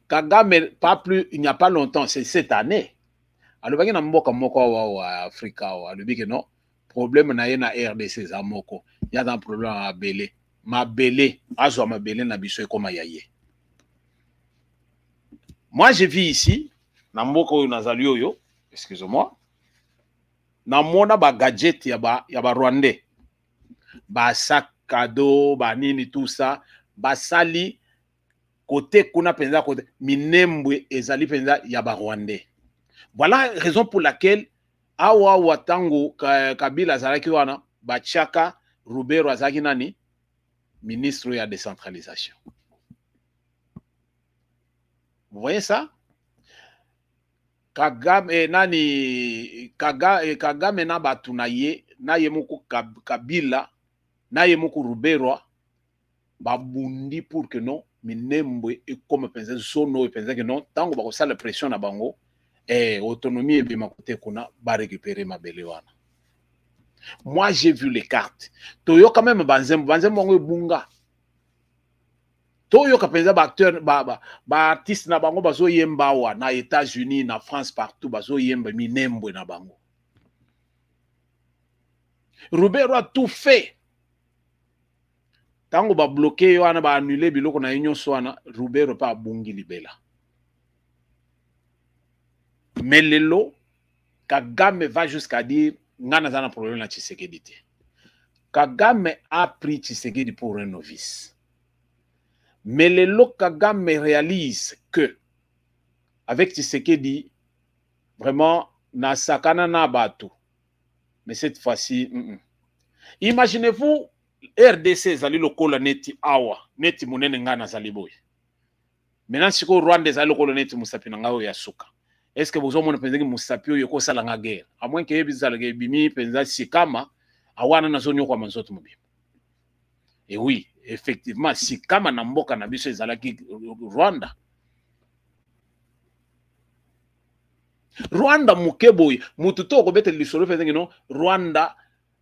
Kagame, pas plus, il n'y a pas longtemps, c'est cette année. Alors, il y a un Afrique, non, problème na RDC, il y a un problème à Belé. Ma Belé, ma Belé, na biso comme yaye. Moi, je vis ici, na mboko yo, excusez-moi, na mona ba gadget ya ba Rwandais, ba sac cadeau, ba nini tout ça, ba sali. Côté kuna penza côté minembwe ezali penza ya ba Rwandais. Voilà raison pour laquelle awa watango Kabila zalaki wana bachaka Rubero azaki nani ministre ya décentralisation. Vous voyez ça? Kagame nani Kagame na batu na ye muku Kabila na ye muku Rubero babundi pour que non minembwe et comme penser zono et penser que non tango ba ko sala pression na bango autonomie et bima côté kuna ba récupérer ma belewana. Moi j'ai vu les cartes toyo quand même banzembo bango bunga toyo ka penser ba acteur ba artiste na bango bazo yemba wa na États-Unis na France partout bazo yemba minembwe na bango. Rubero a tout fait. Tango ba bloqué yo ana ba annuler biloko na union soana Rubero pa bungi libela. Mais lelo Kagame va jusqu'à dire ngana zana problème na Tshisekedi te. Kagame a pris Tshisekedi pour un novice. Mais lelo Kagame réalise que avec Tshisekedi vraiment na sakana na bato. Mais cette fois-ci imaginez-vous RDC zali lokola neti awa neti munene ngana zali boy. Maintenant siko Rwanda zali lokola neti musapi na ngao ya suka. Est-ce que vous avez pensé que musapi yo ko sala nga guerre? À moins que ebizala ke bimi penza sikama awana na zonyo kwa manzoto mobimba. Et oui, effectivement sikama na mboka na biso ezalaki Rwanda. Rwanda mukeboy mututo ko bete lisolo penza que non Rwanda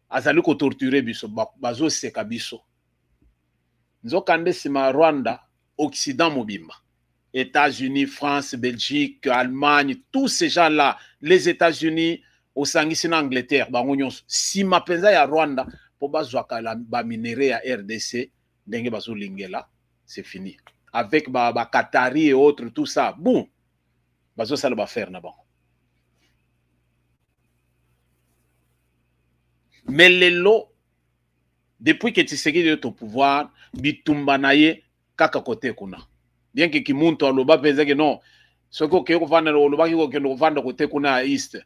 azali ko torturer biso bazo seka biso nzokande sima Rwanda Occident mobimba États-Unis, France, Belgique, Allemagne, tous ces gens-là, les États-Unis, au sangisi na Angleterre, bango nyonso sima penza ya Rwanda po bazwaka la ba minéraux ya RDC ndenge bazo lingela, c'est fini. Avec ba Qatari et autres tout ça, bon bazo sala ba faire na bango. Mais lelo, depuis que Tshisekedi est au pouvoir, bitumba na ye kaka kote kuna. Bien que kimuntu aloba penza que non, soko ke ko vanda oloba ko ke no vanda kote kuna east.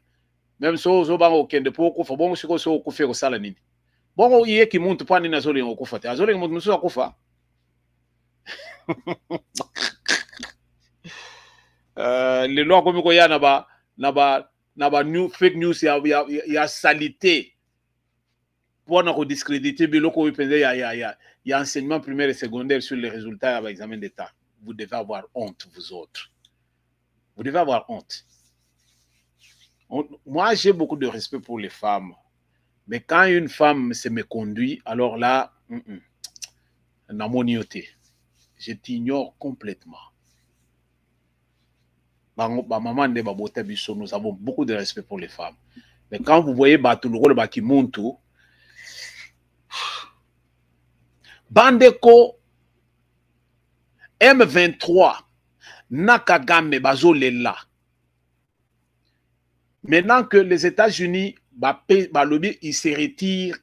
Même so bango kende po ko fa bongo siko so ko fe ko sala nini. Bongo iye kimuntu pa nini azoli ngo kufa te. Azoli ngo muso akufa. Lelo akomi ko ya na ba na ba fake news ya salité pour nous discréditer biloko il y a enseignement primaire et secondaire sur les résultats de l'examen d'état. Vous devez avoir honte, vous autres. Vous devez avoir honte. Moi, j'ai beaucoup de respect pour les femmes. Mais quand une femme se me conduit, alors là, je t'ignore complètement. Maman nous avons beaucoup de respect pour les femmes. Mais quand vous voyez Batuluro Bakimuntu, Bandeko M23 Nakagame Bazolela. Maintenant que les États-Unis ils se retirent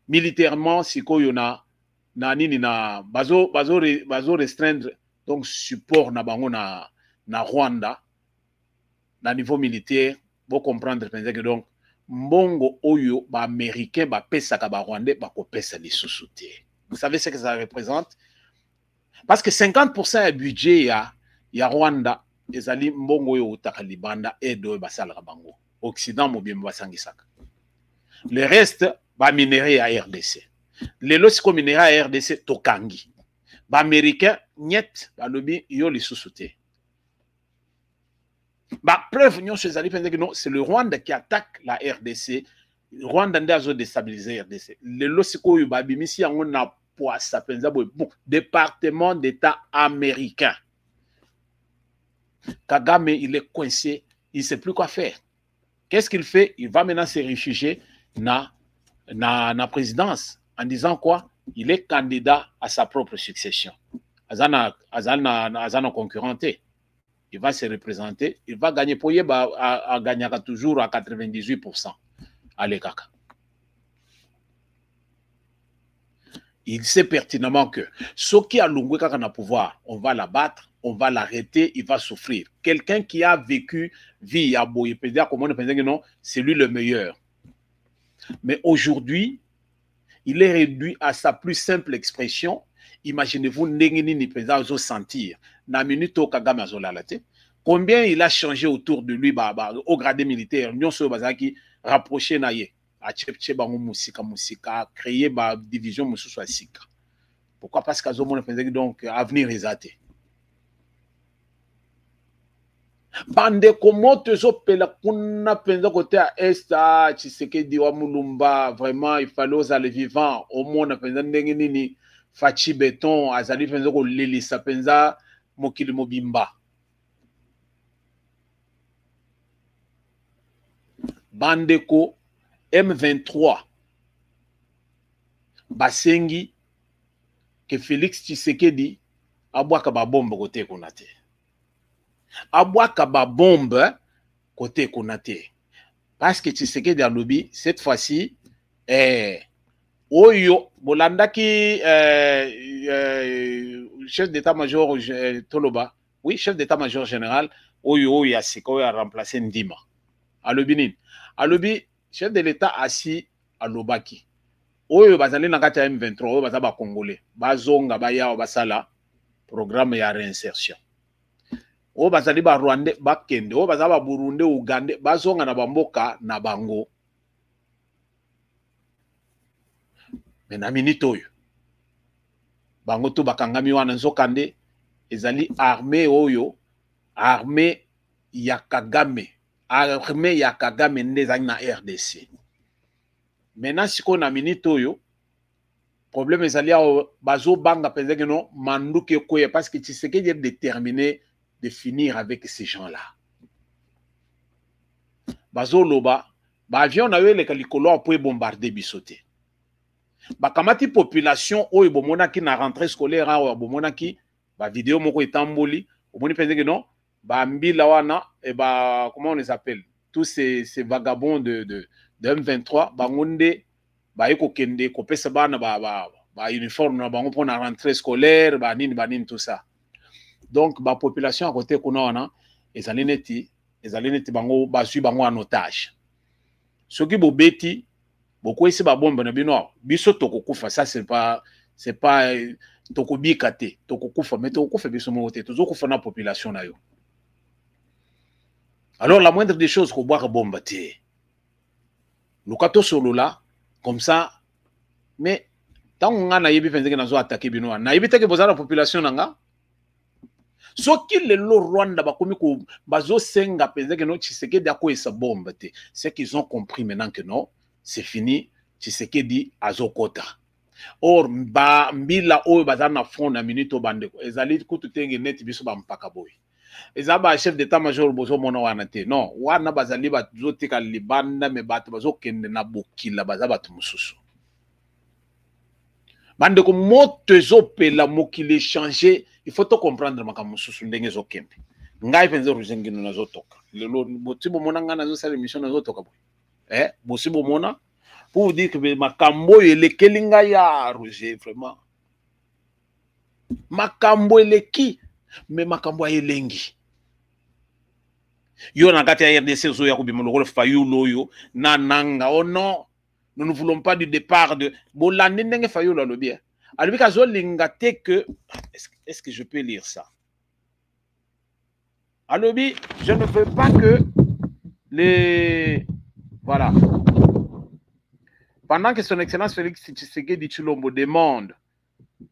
militairement, si koyona na bazo restreindre donc support na bango na Rwanda na niveau militaire, vous comprendre que donc mbongo oyo ba américain ba pesaka ba rwandais ba ko pesa les sous-soutés. Vous savez ce que ça représente? Parce que 50% du budget ya Rwanda ezali mbongo oyo utaka libanda edo basala bango. Occident mobimba basangisaka. Le reste ba minerai à RDC. Les lorsqu'on minerai à RDC tokangi. Ba américain niet ba lobi yo les sous-soutés. Bah, preuve, c'est le Rwanda qui attaque la RDC. Le Rwanda a déstabilisé la RDC. Le Losiko Yubabimisi, on a poissé, bon, département d'État américain. Kagame, il est coincé, il ne sait plus quoi faire. Qu'est-ce qu'il fait? Il va maintenant se réfugier dans la présidence en disant quoi? Il est candidat à sa propre succession. Azana concurrenté. Il va se représenter, il va gagner. Pour à gagner toujours à 98% à l'Ekaka. Il sait pertinemment que ce qui a l'ongwe kaka na pouvoir, on va l'abattre, on va l'arrêter, il va souffrir. Quelqu'un qui a vécu vie à Boye, non, c'est lui le meilleur. Mais aujourd'hui, il est réduit à sa plus simple expression. Imaginez-vous, Nengini Peza zo sentir. Na minute au Kagame Azolalate. Combien il a changé autour de lui au gradé militaire. Nous sommes bazaki rapproché naye. A tchepche bango musika créer ba division mususu asika. Pourquoi? Parce qu'Azo mon donc avenir exaté. Bande komote zo pela kuna penza côté à est à Tshisekedi wa Mulumba, vraiment il fallait aux aller vivants au monde penza ndenge nini fachi béton azali penza ko lelisa penza mokili mobimba. Bandeko M23 basengi que Félix Tshisekedi abwaka ba bombe côté konate. Abwaka ba bombe côté konate. Parce que Tshisekedi a lobby cette fois-ci oyo bolandaki chef d'état-major Toloba, oui, chef d'état-major général oyo ya siko a remplacé Ndima. Alobinin. Alobi chef de l'état assis à Lobaki. Oyo bazali na kati ya M23 oyo bazaba congolais. Bazonga baya basala programme ya réinsertion. Oyo bazali ba Rwandais bakende, oyo bazaba Burundi, Uganda, bazonga na bamboka na bango. Mais na minute oyo bango to bakangami wana nzokande ezali armée oyo armée ya Kagame. Armée ya Kagame ndezali na RDC. Maintenant si ko na minute oyo problème ezali bazo banga penza non manduke koye parce que Tshisekedi est déterminé de finir avec ces gens-là. Bazo loba ba avion na yo le kalikolo pour bombarder bisoté. Ba kamati population oyo bomonaki na rentrée scolaire a bomonaki ba vidéo moko etamboli omoni penza non Bambila wana et bah comment on les appelle, tous ces vagabonds de M23 bangonde ba eko kende ko pesa bana ba uniforme na bango pour la rentrée scolaire ba nini tout ça. Donc ba population à côté kuna wana ezali neti bango ba sui bango en otage. Ce qui bobeti beaucoup ici ba bombe na bino biso tokokufa, ça c'est pas tokobika te tokokufa mais tokokufa biso mo te tozokufa na population na yo. Alors la moindre des choses qu'on boit bombe le kato solo là comme ça mais tant on a yebi penze que nazo attaquer bino na yebi te que bozala population nanga soki le Rwanda bakomi ko bazo senga penze que no Tshisekedi ako esa bombe te c'est qu'ils ont compris maintenant que non c'est fini Tshisekedi azokota or ba mbila oyo bazana na front na minute bandeko ezali kutu tenge net biso ba mpaka boy ezaba chef d'état-major bozo mona wana te non wana bazali bazotika libanda me bato bazokende na bokila bazaba tu mususu bandeko moto ezopela mokili changer il faut to comprendre makambo mususu ndenge ezokende ngai penze ruzengino nazotoka lelo botibo mona ngana zo sala émission nazotoka boy bosibo mona pour vous dire que makambo elekeli ngai ya Roger vraiment makambo eleki mais makambo elengi yo na kati ya RDC zo ya kubima lokolo Fayulu yo na nanga oh non nous ne voulons pas du départ de bolande ndenge Fayulu alobi alobi ka zo linga te que est-ce que je peux lire ça alobi je ne veux pas que les voilà pendant que son excellence Félix Tshisekedi Tshilombo demande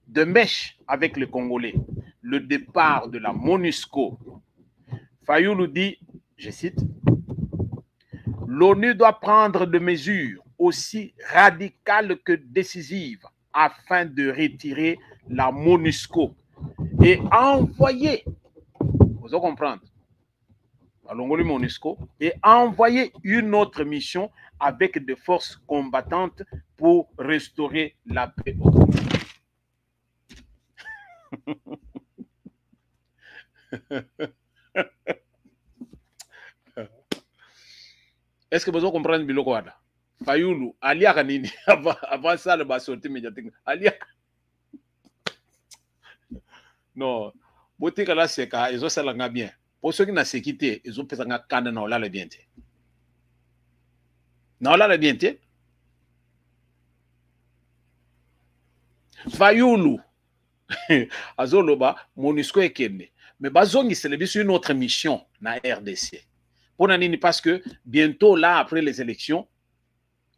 de mèche avec les Congolais le départ de la MONUSCO, Fayulu dit, je cite, l'ONU doit prendre des mesures aussi radicales que décisives afin de retirer la MONUSCO et envoyer, vous allez comprendre, MONUSCO, et envoyer une autre mission avec des forces combattantes pour restaurer la paix au Congo. Est-ce que vous comprenez biloko wana? Fayulu aliaka nini avant ça le ba sortie médiatique aliaka. Non, botika la seka ezo salanga bien. Pour ceux qui na sécurité, ezo pesanga kanda na olala bien te. Na olala bien te. Fayulu azoloba MONUSCO ekende. Mais bazongi c'est une autre mission na RDC. Pour nani parce que bientôt là après les élections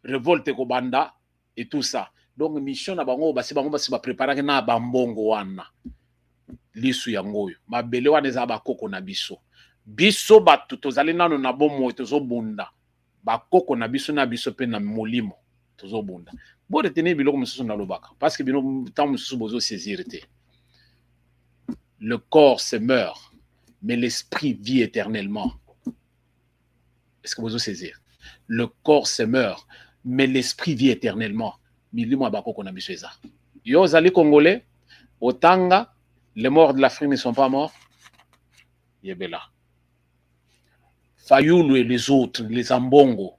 révolte Kobanda et tout ça. Donc mission na bango basi ba préparer na bambongo wana. Lisu yangoyo. Mabele wana za bakoko na biso. Biso batu tozali nano na bomo tozobunda. Bakoko na biso pe na molimo tozobunda. Bo retenir biloko mususu na lobaka parce que bino tant mususu bozo saisir te. Le corps se meurt, mais l'esprit vit éternellement. Est-ce que vous osez saisir? Le corps se meurt, mais l'esprit vit éternellement. Milimo abako qu'on a mis ça. Yo zali congolais, au Tanga, les morts de l'Afrique ne sont pas morts. Yebela. Fayulu et les autres, les Ambongo.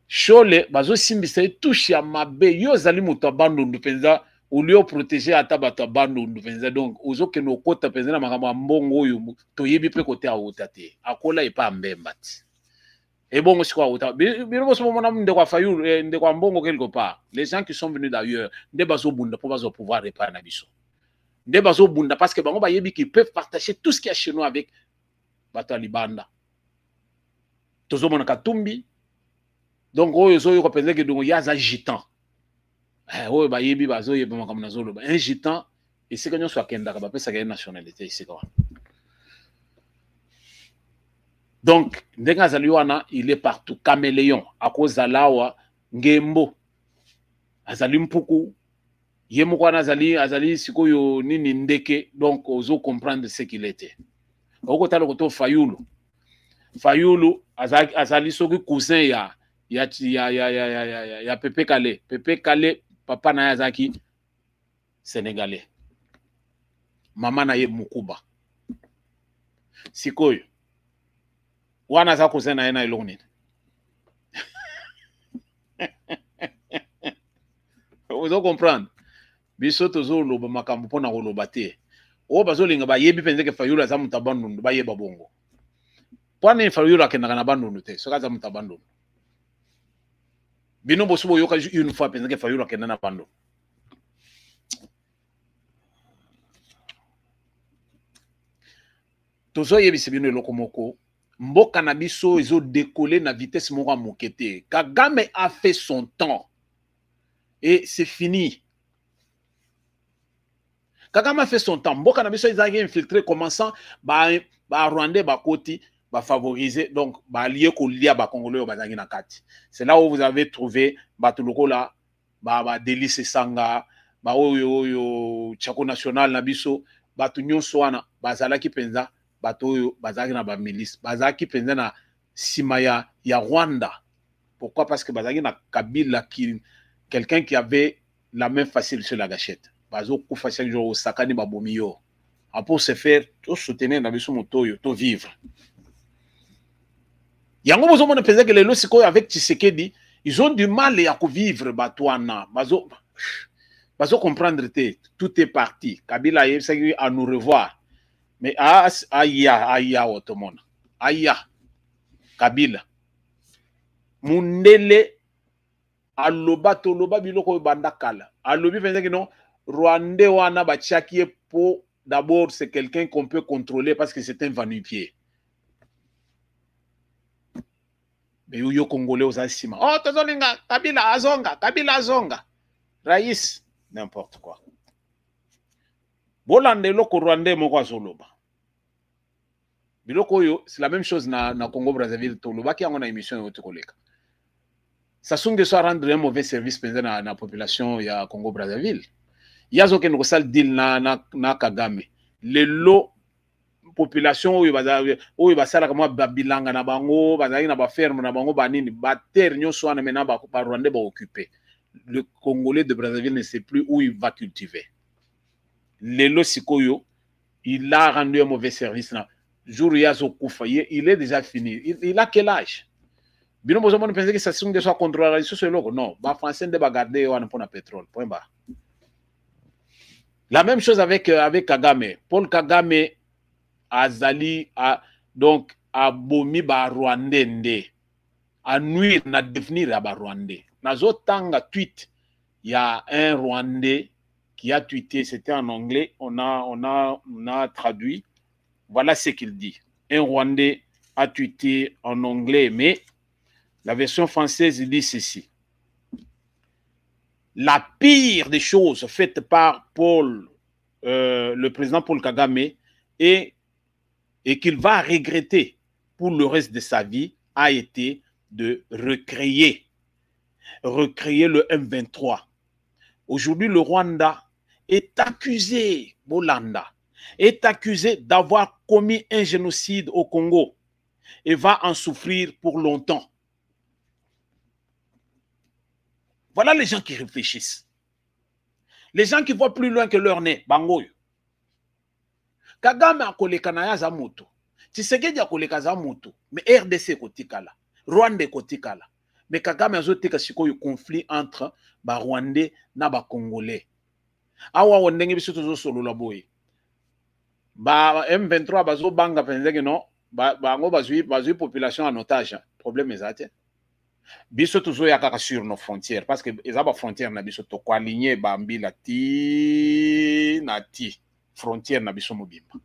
Chole, bazo simbisa touche à mabe. Yo zali mutabando ndupenza. Ou lieu protéger à tabato bando donc aux autres que nos côtes penza na makambo mbongo yo to yebi pe côté a otate akola e pa mbembati et bon c'est quoi ota bino so mona nde kwa Fayulu nde kwa mbongo quelque part les gens qui sont venus d'ailleurs nde bazo bunda pour bazo pouvoir réparer na biso nde bazo bunda parce que bango ba yebi qui peuvent partager tout ce qui est chez nous avec bato libanda tozo mona katumbi donc oyo zo yo ko penza que donc yaza gitan oh bah yebi bazo yebi makambo nazolo ba un gitan et c'est quand on soit kenda ka ba pesa ka nationalité ici quoi. Donc ndenga zaliwana il est partout caméléon à cause zalawa ngembo azali mpuku yemo kwa azali sikoyo nini ndeke donc ozo comprendre ce qu'il était oko talo koto Fayulu azali soki cousin ya Pepe Kale papa na yazaki sénégalais mama na ye mukuba sikoyo wana za cousin na ena iloni vous comprendre biso tozo loba makambo pona ko loba te o bazolinga ba yebi penze ke Fayulu za mutabandundu ba yeba bongo pona Fayulu akenda na bandundu te soka za mutabandundu bino bosubo yoka une fois penza ke Fayulu akenda na bando tozo yebisa bino eloko moko mboka na biso ezo décoller na vitesse moko mokete. Kagame a fait son temps et c'est fini. Kagame a fait son temps. Mboka na biso ezaki infiltré commençant ba Rwandais ba koti ba favoriser donc ba lié ko lia ba Congolais bazangi na kati. C'est là où vous avez trouvé batuloko là ba Délice Sanga ba oyo Tchako national na biso batu nyonso wana bazalaki penza bato oyo bazalaki na ba milice bazalaki penza na sima ya Rwanda. Pourquoi? Parce que bazalaki na Kabila qui quelqu'un qui avait la main facile sur la gâchette. Bazo kufa chaque jour au sakani babomi yo. Pour se faire tout soutenir na biso motoyo to vivre. Yango bozo mona penza que les losiko avec Tshisekedi, ils ont du mal à vivre batouana. Bazo comprendre tout est parti. Kabila yebsaki à nous revoir. Mais aya otomona. Aya Kabila. Mundele aloba toloba biloko banda kala. Alobi penza que non Rwandais wana bachiaki po d'abord c'est quelqu'un qu'on peut contrôler parce que c'est un va-nu-pied. Mais yo Congolais aux asima. Oh tozolinga Kabila azonga. Raïs n'importe quoi. Bolande loko Rwandais moko azoloba. Biloko yo c'est la même chose na Congo Brazzaville toloba ki yango na émission yo tokoleka. Ça songe de soit rendre un mauvais service pendant la population ya Congo Brazzaville. Yazo ken ko sal deal na Kagame. Le lot population oyo basala kama babilanga na bango bazali na ba ferme na bango banini ba terre nyonso wana mena ba Rwandais ba occuper. Le Congolais de Brazzaville ne sait plus où il va cultiver. Le lot sikoyo il a rendu un mauvais service là. Jour yazo kufa il est déjà fini. Il a quel âge? Bino bozo mona penser que ça sont de soit contrôler sur ce logo non, ba français de ba garder wana pour na pétrole. Point barre. La même chose avec Kagame. Paul Kagame azali donc a bomi ba Rwandais a nuire na devenir à ba Rwandais. Nazo tanga tweet, il y a un Rwandais qui a tweeté, c'était en anglais, on a traduit. Voilà ce qu'il dit. Un Rwandais a tweeté en anglais, mais la version française dit ceci. La pire des choses faites par le président Paul Kagame et qu'il va regretter pour le reste de sa vie a été de recréer le M23. Aujourd'hui, le Rwanda est accusé, Bolanda, est accusé d'avoir commis un génocide au Congo et va en souffrir pour longtemps. Voilà les gens qui réfléchissent. Les gens qui voient plus loin que leur nez. Bangoyo. Kagame a koleka na ya za moto. Tshisekedi a koleka za moto. Mais RDC kotikala. Rwanda kotikala. Mais Kagame a zoté sikoyo conflit entre ba Rwandais na ba Congolais. Awa wondenge biso tozo solo la boye. Ba M23 bazo banga penseke non. Bango bazui population en otage. Problème ezate. Biso toujours yaka sur nos frontières parce que les frontières na biso to ko aligner bambila ti na ti frontière na biso mobimba.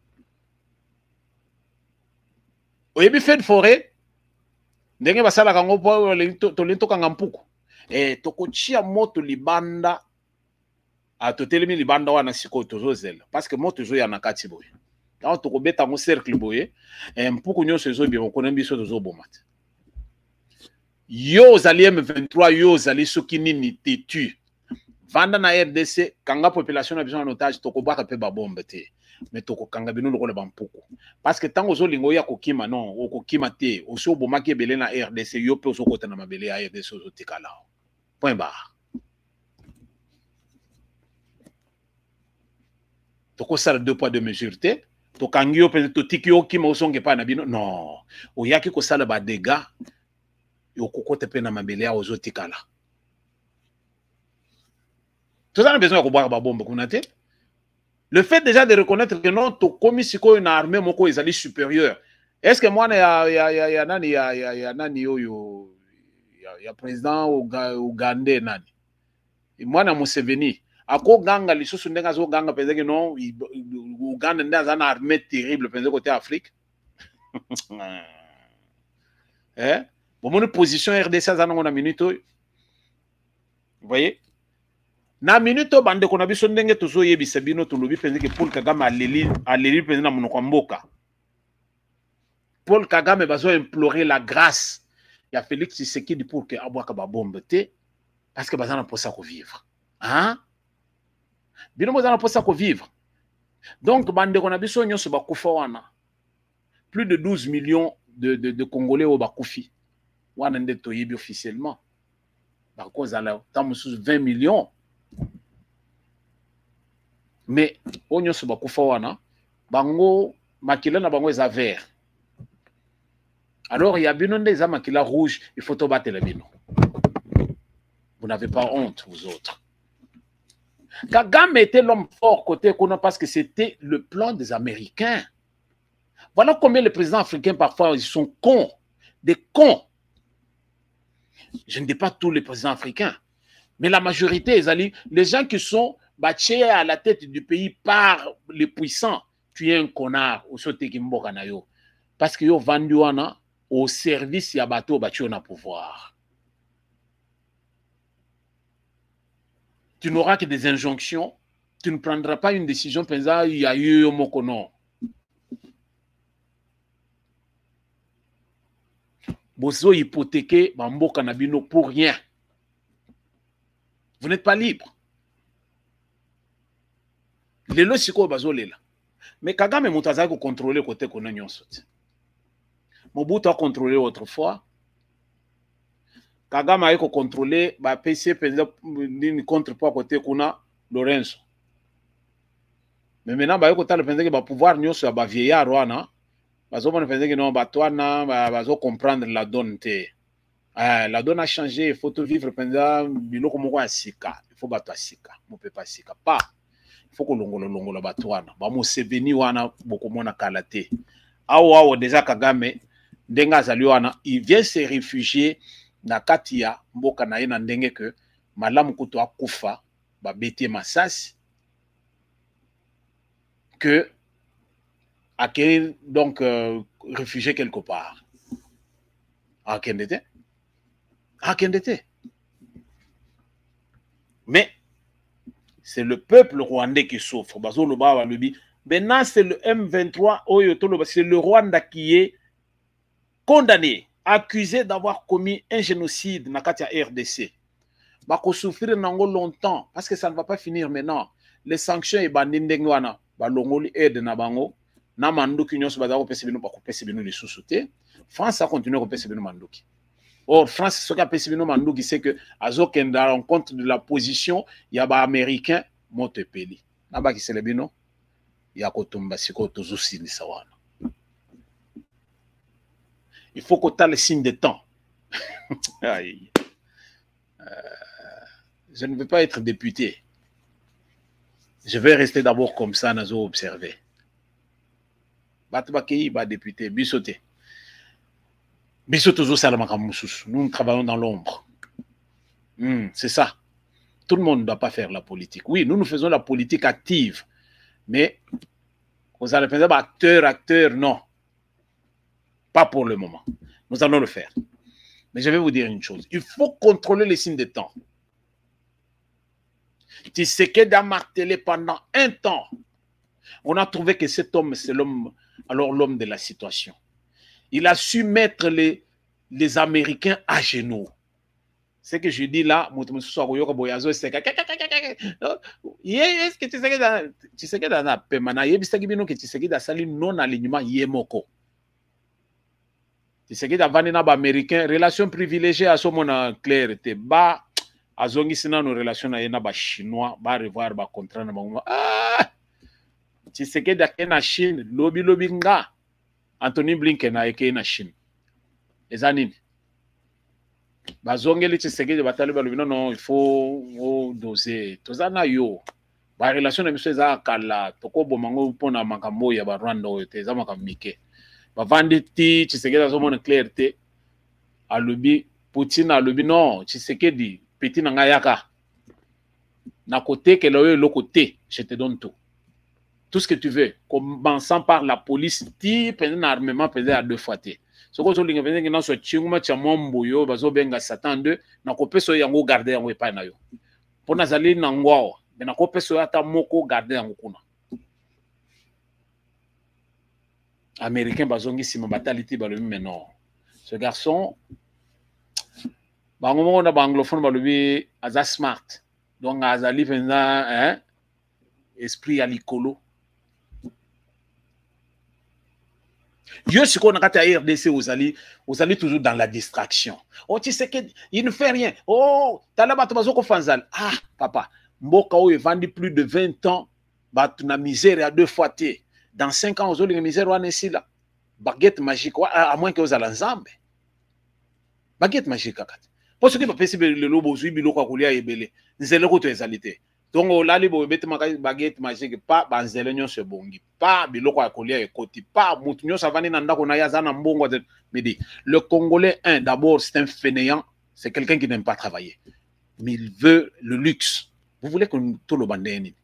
Oyebi fait de forêt ndenge basala kango po to lento kanga mpuku to ko chia moto libanda a to telemi libanda wana siko tozo zela parce que moto zo ya na kati boye. Quand to ko beta mo cercle boye mpuku nyoso zo bi ko na biso tozo bomata. Yo zali M23 yo zali soki nini tetu vanda na RDC kanga population na besoin en otage toko baka pe ba bombe te mais toko kanga bino lokola bampuku parce que tango zo lingo ya kokima non okokima te oso bomaki belé na RDC yo pe oso kota na mabele ya RDC oso tikala point barre toko sala 2 poids 2 mesures te to kangi yo pe to tiki yo kima osonge pa na bino non oyaki ko sala ba dégâts yo kokote pe na mabele ya ozo tikala. Tout ça a besoin de boire bombe kunate. Le fait déjà de reconnaître que non to komi siko une armée moko ezali supérieur. Est-ce que moi ya nani yo ya président Ougandais nani? Moi na Museveni ako ganga lisusu ndenga zo ganga penze que non Ouganda ndaza na armée terrible penze côté Afrique. Hein? Bon, mon position RDC à na minute. Vous voyez? Na minute bande qu'on a biso ndenge tozo yebisa bino to lobi penze que Paul Kagame aleli penze na monoko mboka. Paul Kagame bazo implorer la grâce. Il y a Félix Tshisekedi pour que abwaka ba bombe te parce que bazana pour ça ko vivre. Hein? Bino bazana pour ça ko vivre. Donc bande qu'on a biso nyonso ba kufa wana. Plus de 12 millions de Congolais au bakufi. Wana nde to yebi officiellement. Ba cause ala tamusu 20 millions. Mais onyo so bakufa wana bango makila na bango eza vert. Alors il y a bino des makila rouge, il faut to battre les bino. Vous n'avez pas honte vous autres. Kagame était l'homme fort côté Kono parce que c'était le plan des Américains. Voilà combien les présidents africains parfois ils sont cons, des cons. Je ne dis pas tous les présidents africains, mais la majorité, les gens qui sont bâchés à la tête du pays par les puissants, tu es un connard au sauté qui m'bokanayo. Parce que yo vendu au service ya bateau bâti au pouvoir. Tu n'auras que des injonctions, tu ne prendras pas une décision pensant il y a eu un mokono. Bozo hypothéqué bamboka na bino pour rien. Vous n'êtes pas libre. Les lois siko bazolela. Mais Kagame Moutaza ko contrôler côté qu'on a nyonso. Mobutu a contrôlé autrefois. Kagame a contrôlé ba PC ni contrepoids côté kuna Lorenzo. Mais maintenant ba ko tala penser que ba pouvoir nyonso ba vieillard wana. Bazo on penser que non ba toana bazo comprendre la donne te. La donne a changé, il faut te vivre pendant biloko moko asika. Il faut bato asika. Mo peut pas sika pas. Il faut que longola bato wana. Ba mo seveni wana boko mona kalate. Awo déjà Kagame ndenga azali wana, il vient se réfugier na katia mboka na ye na ndenge que malamu kuto akufa ba bete masasi que acquérir donc réfugié quelque part. Ah kendete. Mais c'est le peuple rwandais qui souffre. Maintenant, c'est le M23, c'est le Rwanda qui est condamné, accusé d'avoir commis un génocide dans la RDC. Il va souffrir longtemps parce que ça ne va pas finir maintenant. Les sanctions et bandindengwana, balongoli aide na bango, na manduki nyonso bazako pese bino ba kopese bino les sous-souté. France a continué à pese bino manduki. Or, France, ce qu'a fait Mandouki, c'est que, à la rencontre de la position, il y a des Américains, Montepeli. Là-bas, qui c'est le bino? Il y a Kotumba, Siko, Tozusi, Nisawana. Il faut qu'on ait le signe de temps. Je ne veux pas être député. Je vais rester d'abord comme ça, Nazo observer. Batbakei, ba député, bisoté. Nous travaillons dans l'ombre. C'est ça. Tout le monde ne doit pas faire la politique. Oui, nous faisons la politique active. Mais, vous allez penser, acteur, non. Pas pour le moment. Nous allons le faire. Mais je vais vous dire une chose. Il faut contrôler les signes de temps. Tshisekedi a martelé pendant un temps. On a trouvé que cet homme, c'est l'homme, alors l'homme de la situation. Il a su mettre les Américains à genoux. Ce que je dis là, est-ce que tu sais que dans la permanence, il y a sali non alignement yemoko. Tu sais que dans les Américains, relation privilégiée à ce moment clair était bas. À zongi sina nos relations na yena ba chinois ba revoir ba contrat na bango. Ah! Tu sais que dans la Chine, lobby nga. Anthony Blinken a été en Chine. Les années. Bazongeli Tshisekedi batali balobi non, il faut doser. Tozana yo. Ba relation na biso za kala toko bomango pona makambo ya ba Rwanda ote za makamike. Ba vanditi Tshisekedi azomona clarté. Alobi Poutine alobi non, Tshisekedi petit nanga yaka. Na côté que le côté, je te donne tout. tout ce que tu veux, commençant par la police, un armement pesé à 2 fois. Ce que tu veux dire, c'est que tu as Satan 2, tu as garder en pas na yo. Pour nous aller na ngwao, mais na kopeso ata moko garder en kuna. Américain bazongi sima bataliti balobi mais non. Ce garçon bango na anglophone balobi aza smart. Donc azali penza hein esprit ya likolo. Yo siko na kata RDC osali toujours dans la distraction. Oh tu sais que il ne fait rien. Oh talaba to bazoko fanzal. Ah papa, mboka oyo vandi plus de 20 ans batu na misère à 2 fois té. Dans 5 ans, vous avez une misère, là. Baguette magique, à moins que vous allez ensemble. Baguette magique, pour ce qui est possible, le lobo, vous avez un peu c'est le côté exalité. Donc, là, vous avez baguette magique, pas banzelenion se bongi, pas biloko à coller et côté, pas moutonio savane nanda qu'on a yazana mbongo. Mais dit, le Congolais, d'abord, c'est un fainéant, c'est quelqu'un qui n'aime pas travailler. Mais il veut le luxe. Vous voulez que tout le bandé.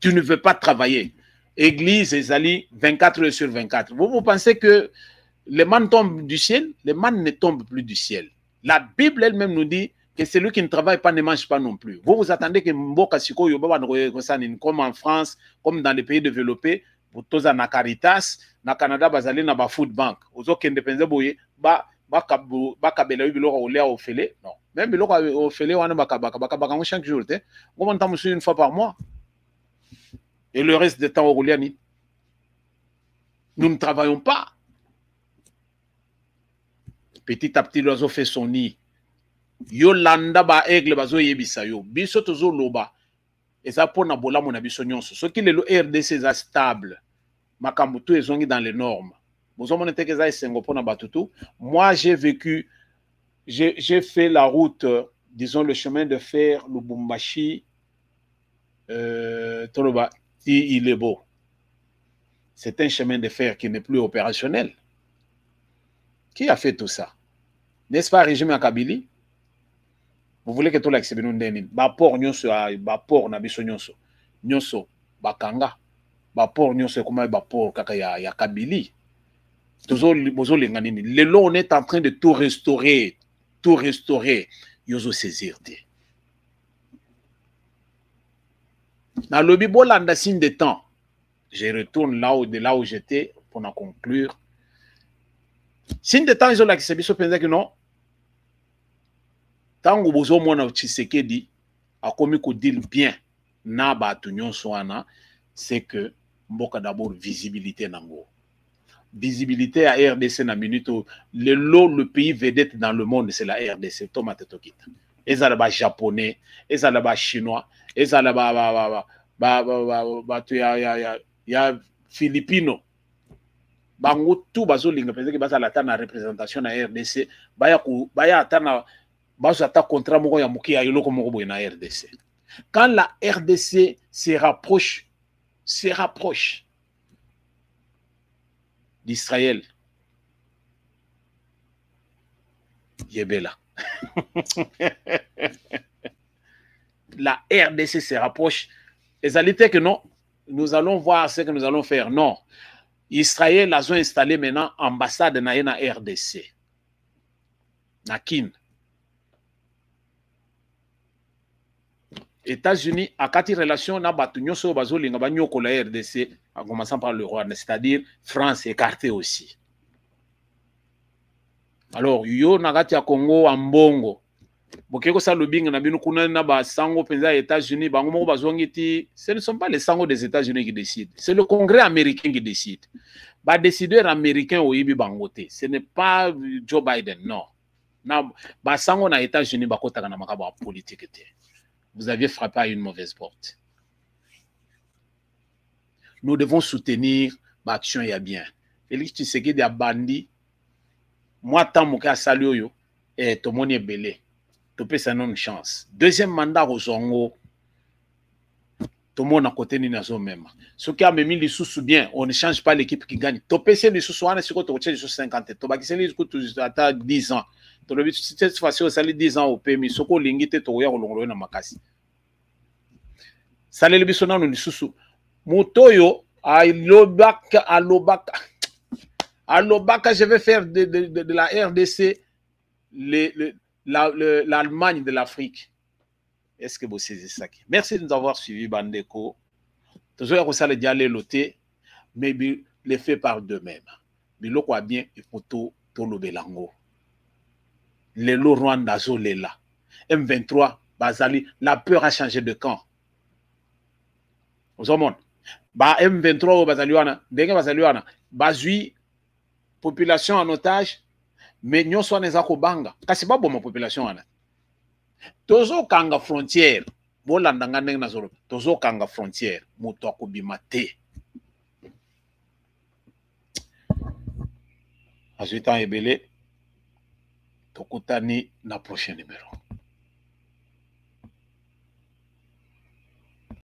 Tu ne veux pas travailler. Église et Zali, 24 heures sur 24. Vous pensez que les mannes tombent du ciel? Les mannes ne tombent plus du ciel. La Bible elle-même nous dit que celui qui ne travaille pas ne mange pas non plus. Vous attendez que Mboka Siko Yoba, comme en France, comme dans les pays développés, pour tous na Caritas, na Canada, bazali na ba Food Bank. Aux autres qui indépendants, ba kabela biloko olea au félé. Non. Même biloko au félé, on a baka chaque jour. On entend une fois par mois. Et le reste du temps, nous ne travaillons pas. Petit à petit, l'oiseau fait son nid. Yolanda ba aigle bazo yebisa yo. Biso tozo loba. Et ça pour na bola mon abiso nyonso. Ce qui est le RDC est stable. Makambutu ezongi dans les normes. Bozo mon était que ça esengo pour na batutu. Moi, j'ai vécu, j'ai fait la route, disons le chemin de fer Lubumbashi, Toloba. Il est beau. C'est un chemin de fer qui n'est plus opérationnel. Qui a fait tout ça? N'est-ce pas régime à Kabylie? Vous voulez que tout l'accepte nous donne? Bapor nyonso, bapor na biso nyonso, nyonso bakanga, bapor nyonso comment bapor kaka ya Kabylie. Toujours les ganini. Le long on est en train de tout restaurer, yozo saisir. Dans le Bibolanda signe de temps, je retourne là où j'étais pour en conclure. Signe de temps, ils ont la qui que non. Tant que vous avez mon Tshisekedi a commis qu'on dit bien, na batunyon soana, c'est que mboka d'abord visibilité nango. Visibilité à RDC na minute le pays vedette dans le monde, c'est la RDC. Tomate tokita. Et ça là japonais, et ça là chinois, et ça là ya Filipino. Bango tout bazo linga parce que basa la tana représentation na RDC baya atana bazo ata contrat moko ya muki ya yoloko moko boye na RDC. Quand la RDC se rapproche d'Israël, Yebela. La RDC se rapproche. Et ça dit que non, nous allons voir ce que nous allons faire. Non. Israël a installé maintenant ambassade na RDC. Nakin. États-Unis a quatre relations na batunyo so bazoli nga banyo ko la RDC en commençant par le Rwanda, c'est-à-dire France écartée aussi. Alors yo nagati ya Congo ambongo. Bokeko sa lobing na bino kuna na ba sango penza États-Unis bango moko bazongi ti, ce ne sont pas les sangos des États-Unis qui décident, c'est le Congrès américain qui décide. Ba décideur américain oyibi bangote, ce n'est pas Joe Biden, non. Na ba sango na États-Unis bakotaka na makaba politique te. Vous aviez frappé à une mauvaise porte. Nous devons soutenir l'action et bien. Félix Tshisekedi a bandi. Moi, tant que je salue, et tout le monde est belé. Tu peux ça une chance. Deuxième mandat au Zongo, tout le monde à côté de nous même. Ce qui a mis les sous bien, on ne change pas l'équipe qui gagne. Tu peux les sous, on est sur 50. Tu peux les sous 10 ans. Cette fois-ci, on s'allie 10 ans au PMI. Ce qu'on l'ingite, tu vas y avoir makasi. Ça les bisona nous sous. Motoyo, à Lobaka, je vais faire de la RDC l'Allemagne de l'Afrique. Est-ce que vous saisissez ça? Merci de nous avoir suivis, Bandeko. Toujours ça le dialogue loté, mais les faits parlent d'eux-mêmes. Mais le quoi bien, il faut tout le belango. Les lots Rwanda là. M23, Bazali, la peur a changé de camp. Vous savez, bah M23 au Bazaliwana, dès que Bazaliwana, Bazui, population en otage, mais nous sommes les Akobanga. C'est pas bon ma population. Tozo kanga frontière, bolanda ngandeng na zolo. Tozo kanga frontière, moto akobimate. Azuitan ebele, tokutani na prochain numéro.